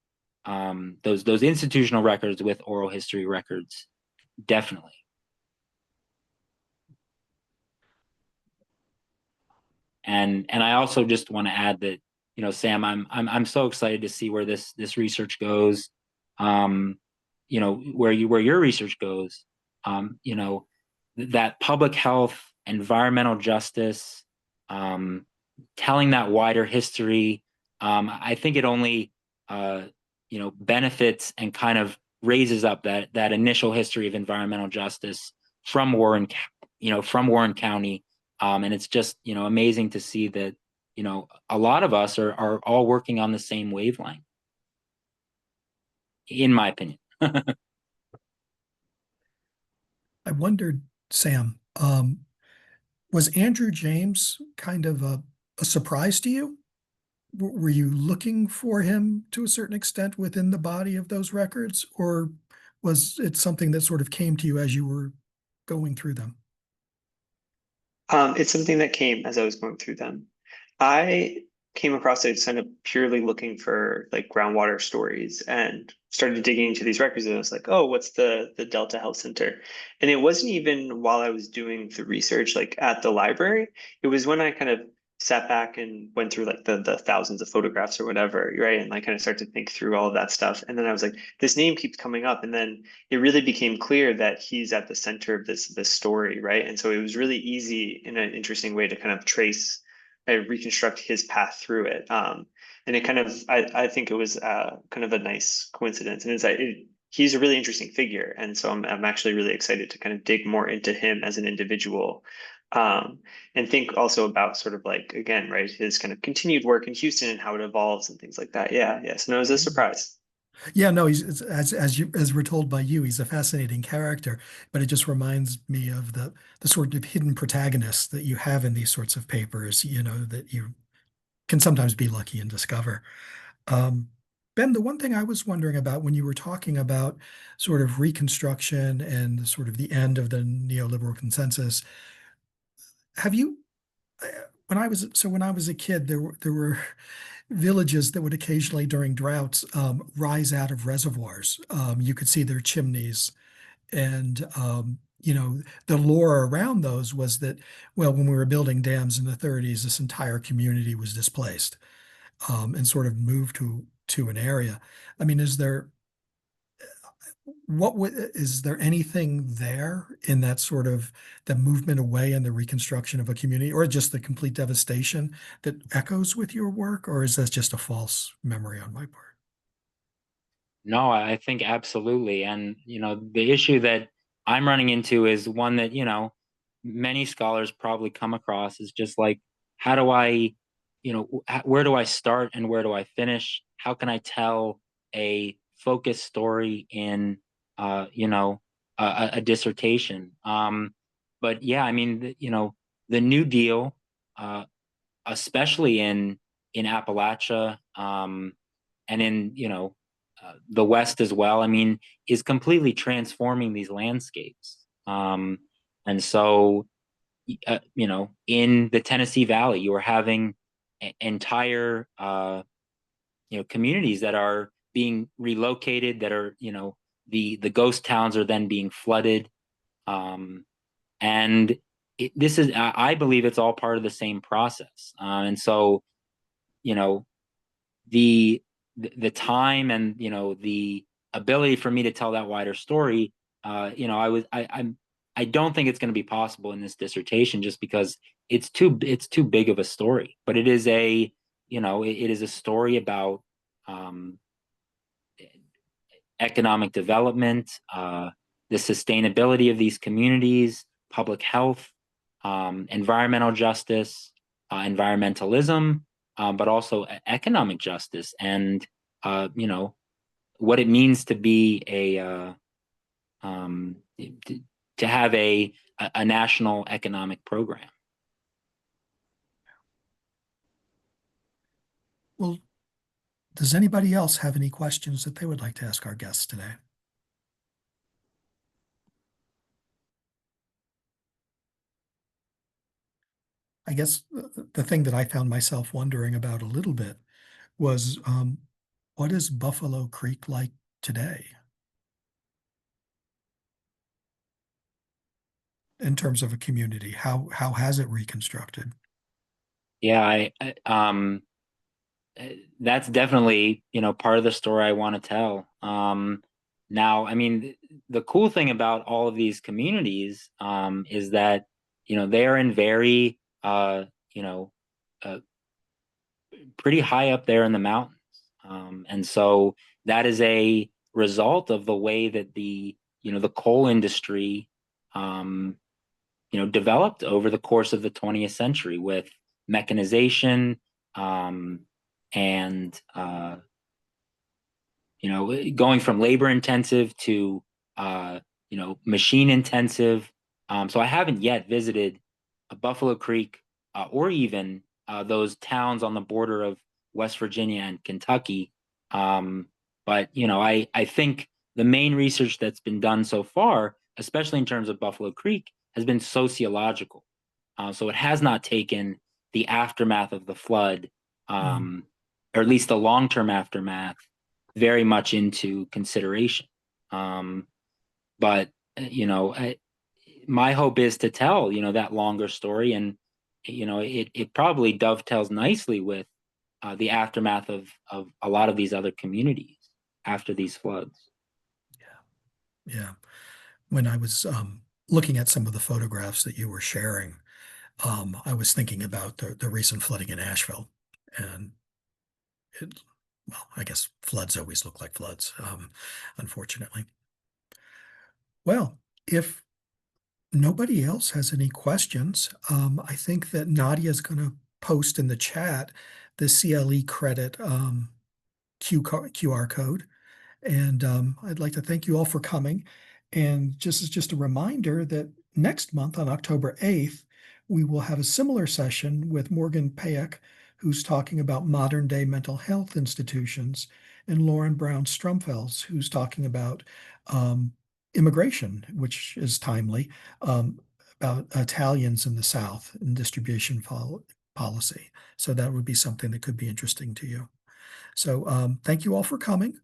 those institutional records with oral history records, definitely. And I also just want to add that, Sam, I'm so excited to see where this research goes, where your research goes. That public health, environmental justice, telling that wider history, I think it only benefits and kind of raises up that initial history of environmental justice from Warren County, and it's just amazing to see that a lot of us are all working on the same wavelength, in my opinion. I wondered, Sam, was Andrew James kind of a surprise to you? Were you looking for him to a certain extent within the body of those records, or was it something that sort of came to you as you were going through them? It's something that came as I was going through them. I came across it kind of purely looking for groundwater stories and started digging into these records, and I was like, oh, what's the Delta Health Center? And it wasn't even while I was doing the research at the library. It was when I kind of sat back and went through like the thousands of photographs or whatever, right? And like kind of started to think through all of that stuff. And then I was like, this name keeps coming up. And then it really became clear that he's at the center of this story, right? And so it was really easy in an interesting way to kind of trace and reconstruct his path through it. And it kind of, I think it was kind of a nice coincidence. And it's like, he's a really interesting figure. And so I'm actually really excited to kind of dig more into him as an individual. And think also about sort of like, again, right, his kind of continued work in Houston and how it evolves and things like that. Yeah, yeah. So no, it was a surprise. Yeah, no, as we're told by you, he's a fascinating character, but it just reminds me of the sort of hidden protagonists that you have in these sorts of papers, that you can sometimes be lucky and discover. Um, Ben, the one thing I was wondering about when you were talking about sort of Reconstruction and sort of the end of the neoliberal consensus, have you, when I was a kid, there were villages that would occasionally during droughts rise out of reservoirs. You could see their chimneys, and the lore around those was that, well, when we were building dams in the 30s, this entire community was displaced and sort of moved to an area. I mean, is there anything there in that sort of the movement away and the reconstruction of a community, or just the complete devastation that echoes with your work, or is that just a false memory on my part? No, I think absolutely. And, the issue that I'm running into is one that, many scholars probably come across is just like, how do I, where do I start and where do I finish? How can I tell a focused story in, a dissertation? But yeah, I mean, the New Deal, uh, especially in Appalachia, and in the West as well. I mean, is completely transforming these landscapes. And so, in the Tennessee Valley, you are having entire, communities that are being relocated. That are, the ghost towns are then being flooded. And this is, I believe, it's all part of the same process. And so, you know, the the time and the ability for me to tell that wider story, I don't think it's going to be possible in this dissertation just because it's too big of a story. But it is it is a story about um, economic development, the sustainability of these communities, public health, environmental justice, environmentalism, but also economic justice, and what it means to be um, to have a national economic program. Well, does anybody else have any questions that they would like to ask our guests today? I guess the thing that I found myself wondering about a little bit was what is Buffalo Creek like today in terms of a community? How has it reconstructed? Yeah, that's definitely part of the story I want to tell. Now, I mean, the cool thing about all of these communities is that they are in very you know uh, pretty high up there in the mountains, and so that is a result of the way that the coal industry um, developed over the course of the 20th century with mechanization, um, and going from labor intensive to machine intensive. So I haven't yet visited a Buffalo Creek, or even those towns on the border of West Virginia and Kentucky. But I think the main research that's been done so far, especially in terms of Buffalo Creek, has been sociological. So it has not taken the aftermath of the flood, or at least the long-term aftermath, very much into consideration. But my hope is to tell that longer story, and it probably dovetails nicely with the aftermath of a lot of these other communities after these floods. Yeah. When I was looking at some of the photographs that you were sharing, I was thinking about the recent flooding in Asheville. And well, I guess floods always look like floods, unfortunately. Well, if nobody else has any questions, I think that Nadia is going to post in the chat the CLE credit QR code. And I'd like to thank you all for coming. And just a reminder that next month on October 8th, we will have a similar session with Morgan Payek, who's talking about modern day mental health institutions, and Lauren Brown Strumfels, who's talking about immigration, which is timely, about Italians in the South and distribution policy. So that would be something that could be interesting to you. So thank you all for coming.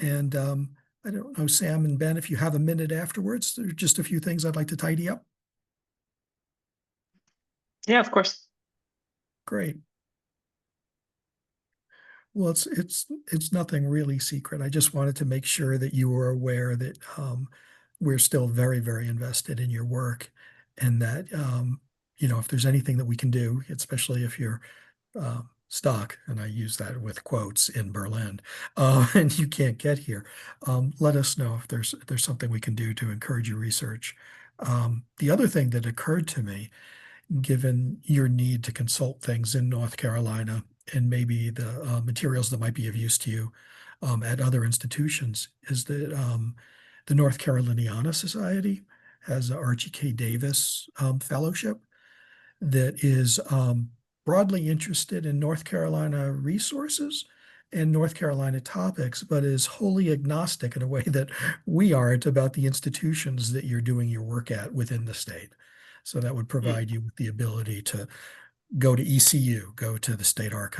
And I don't know, Sam and Ben, if you have a minute afterwards, there are just a few things I'd like to tidy up. Yeah, of course. Great. Well, it's nothing really secret. I just wanted to make sure that you were aware that we're still very, very invested in your work, and that if there's anything that we can do, especially if you're stuck, and I use that with quotes, in Berlin, and you can't get here, let us know if there's something we can do to encourage your research. The other thing that occurred to me, given your need to consult things in North Carolina and maybe the materials that might be of use to you at other institutions, is that the North Caroliniana Society has a Archie K. Davis fellowship that is broadly interested in North Carolina resources and North Carolina topics, but is wholly agnostic in a way that we aren't about the institutions that you're doing your work at within the state. So that would provide you with the ability to go to ECU, go to the State Archive,